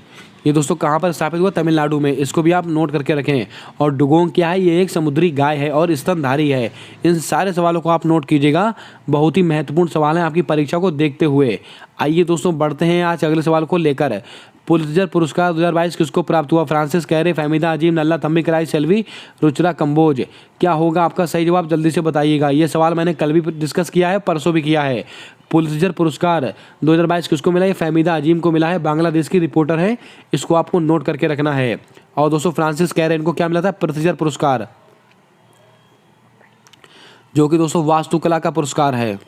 ये दोस्तों कहाँ पर स्थापित हुआ? तमिलनाडु में। इसको भी आप नोट करके रखें। और डुगोंग क्या है? ये एक समुद्री गाय है और स्तनधारी है। इन सारे सवालों को आप नोट कीजिएगा, बहुत ही महत्वपूर्ण सवाल हैं आपकी परीक्षा को देखते हुए। आइए दोस्तों बढ़ते हैं आज अगले सवाल को लेकर। पुलित्जर पुरस्कार 2022 किसको प्राप्त हुआ? फ्रांसिस कैरे, फहमीदा अजीम, नल्ला थम्बीकराई सेल्वी, रुचिरा कंबोज। क्या होगा आपका सही जवाब? जल्दी से बताइएगा। ये सवाल मैंने कल भी डिस्कस किया है, परसों भी किया है। पुलित्जर पुरस्कार 2022 किसको मिला? ये फहमीदा अजीम को मिला है, बांग्लादेश की रिपोर्टर है। इसको आपको नोट करके रखना है। और दोस्तों फ्रांसिस कैरे इनको क्या मिला था? पुलित्जर पुरस्कार, जो कि दोस्तों वास्तुकला का पुरस्कार है।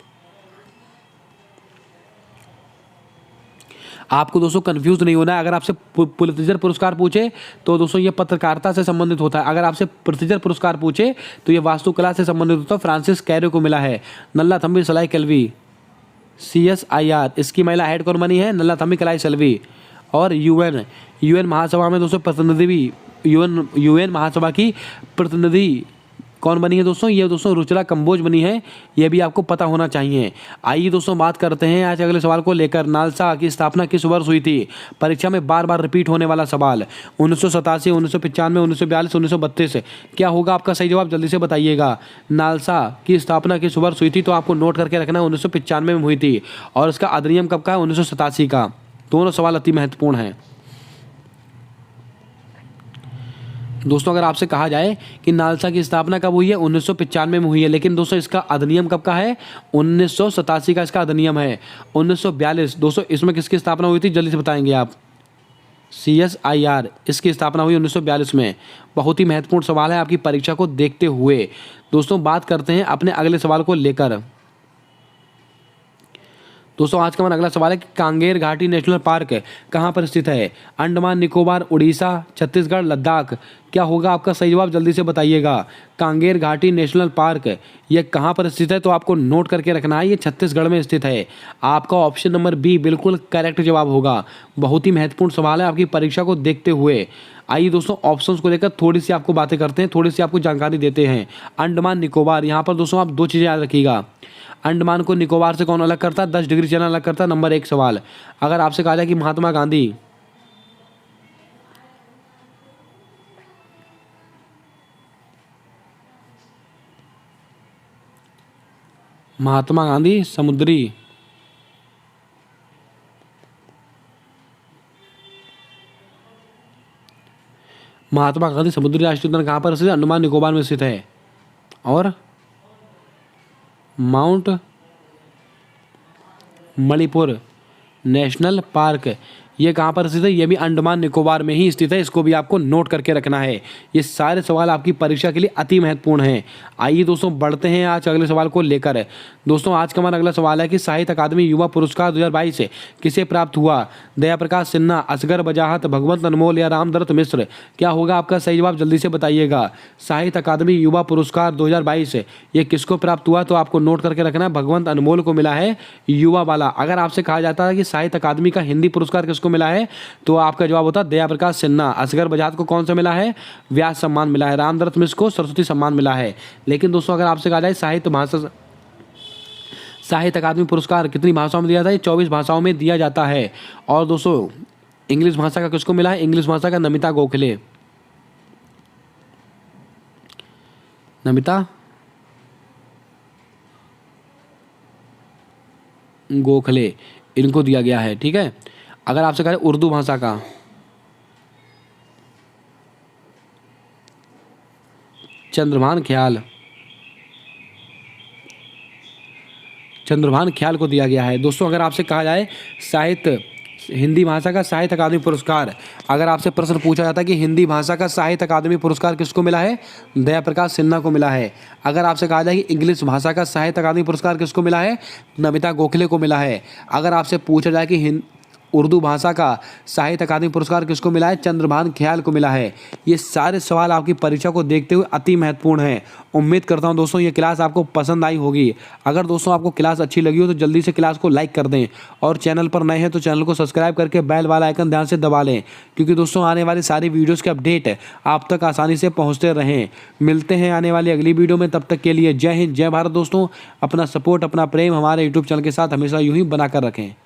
आपको दोस्तों कंफ्यूज नहीं होना है। अगर आपसे पुलित्जर पुरस्कार पूछे तो दोस्तों ये पत्रकारिता से संबंधित होता है। अगर आपसे पुलित्जर पुरस्कार पूछे तो ये वास्तुकला से संबंधित होता है। फ्रांसिस कैरे को मिला है। नल्ला थम्बीकराई सेल्वी CSIR इसकी महिला हेड कौन बनी है? नल्ला थम्बीकराई सेल्वी। और UN महासभा में दोस्तों प्रतिनिधि भी UN महासभा की प्रतिनिधि कौन बनी है दोस्तों? ये दोस्तों रुचिरा कंबोज बनी है। ये भी आपको पता होना चाहिए। आइए दोस्तों बात करते हैं आज अगले सवाल को लेकर। नालसा की स्थापना किस वर्ष हुई थी? परीक्षा में बार बार रिपीट होने वाला सवाल। 1987, 1995, 1942, 1932। क्या होगा आपका सही जवाब? जल्दी से बताइएगा। नालसा की स्थापना किस वर्ष हुई थी? तो आपको नोट करके रखना है, 1995 में हुई थी। और इसका अधिनियम कब का है? 1987 का। दोनों सवाल अति महत्वपूर्ण हैं। दोस्तों अगर आपसे कहा जाए कि नालसा की स्थापना कब हुई है, 1995 में हुई है, लेकिन दोस्तों इसका अधिनियम कब का है, 1987 का इसका अधिनियम है। 1942 दोस्तों इसमें किसकी स्थापना हुई थी, जल्दी से बताएंगे आप। CSIR इसकी स्थापना हुई 1942 में। बहुत ही महत्वपूर्ण सवाल है आपकी परीक्षा को देखते हुए। दोस्तों बात करते हैं अपने अगले सवाल को लेकर। दोस्तों आज का हमारा अगला सवाल है कि कांगेर घाटी नेशनल पार्क कहाँ पर स्थित है, अंडमान निकोबार, उड़ीसा, छत्तीसगढ़, लद्दाख। क्या होगा आपका सही जवाब, जल्दी से बताइएगा। कांगेर घाटी नेशनल पार्क ये कहाँ पर स्थित है, तो आपको नोट करके रखना है, ये छत्तीसगढ़ में स्थित है। आपका ऑप्शन नंबर बी बिल्कुल करेक्ट जवाब होगा। बहुत ही महत्वपूर्ण सवाल है आपकी परीक्षा को देखते हुए। आइए दोस्तों ऑप्शंस को लेकर थोड़ी सी आपको बातें करते हैं, थोड़ी सी आपको जानकारी देते हैं। अंडमान निकोबार, यहाँ पर दोस्तों आप दो चीज़ें याद रखिएगा। अंडमान को निकोबार से कौन अलग करता है, 10 डिग्री चैनल अलग करता है। नंबर 1 सवाल। अगर आपसे कहा जाए कि महात्मा गांधी समुद्री राष्ट्रीय उद्यान कहाँ पर स्थित है, अंडमान निकोबार में स्थित है। और माउंट मणिपुर नेशनल पार्क ये कहाँ पर स्थित है, ये भी अंडमान निकोबार में ही स्थित है। इसको भी आपको नोट करके रखना है। ये सारे सवाल आपकी परीक्षा के लिए अति महत्वपूर्ण हैं। आइए दोस्तों बढ़ते हैं आज अगले सवाल को लेकर। दोस्तों आज का हमारा अगला सवाल है कि साहित्य अकादमी युवा पुरस्कार 2022 किसे प्राप्त हुआ, दया प्रकाश सिन्हा, असगर बजाहत, भगवंत अनमोल या रामदत्त मिश्र। क्या होगा आपका सही जवाब, जल्दी से बताइएगा। साहित्य अकादमी युवा पुरस्कार 2022 ये किसको प्राप्त हुआ, तो आपको नोट करके रखना है, भगवंत अनमोल को मिला है युवा वाला। अगर आपसे कहा जाता है कि साहित्य अकादमी का हिंदी पुरस्कार किसको मिला है, तो आपका जवाब होता दया प्रकाश सिन्हा। असगर बजाहत को कौन सा मिला है, व्यास सम्मान मिला है। रामदत्त मिश्र को सरस्वती सम्मान मिला है। लेकिन दोस्तों अगर आपसे कहा जाए साहित्य अकादमी पुरस्कार कितनी भाषाओं में दिया जाता है, 24 भाषाओं में दिया जाता है। और दोस्तों इंग्लिश भाषा का किसको मिला है, इंग्लिश भाषा का नमिता गोखले इनको दिया गया है। ठीक है। अगर आपसे कहा उर्दू भाषा का, चंद्रभान ख्याल को दिया गया है। दोस्तों अगर आपसे कहा जाए हिंदी भाषा का साहित्य अकादमी पुरस्कार, अगर आपसे प्रश्न पूछा जाता है कि हिंदी भाषा का साहित्य अकादमी पुरस्कार किसको मिला है, दया प्रकाश सिन्हा को मिला है। अगर आपसे कहा जाए कि इंग्लिश भाषा का साहित्य अकादमी पुरस्कार किसको मिला है, नमिता गोखले को मिला है। अगर आपसे पूछा जाए कि उर्दू भाषा का साहित्य अकादमी पुरस्कार किसको मिला है, चंद्रभान ख्याल को मिला है। ये सारे सवाल आपकी परीक्षा को देखते हुए अति महत्वपूर्ण हैं। उम्मीद करता हूं दोस्तों ये क्लास आपको पसंद आई होगी। अगर दोस्तों आपको क्लास अच्छी लगी हो तो जल्दी से क्लास को लाइक कर दें, और चैनल पर नए हैं तो चैनल को सब्सक्राइब करके बेल वाला आइकन ध्यान से दबा लें, क्योंकि दोस्तों आने वाली सारी वीडियोज़ के अपडेट आप तक आसानी से पहुँचते रहें। मिलते हैं आने वाली अगली वीडियो में, तब तक के लिए जय हिंद, जय भारत। दोस्तों अपना सपोर्ट, अपना प्रेम हमारे यूट्यूब चैनल के साथ हमेशा यूँ ही बनाकर रखें।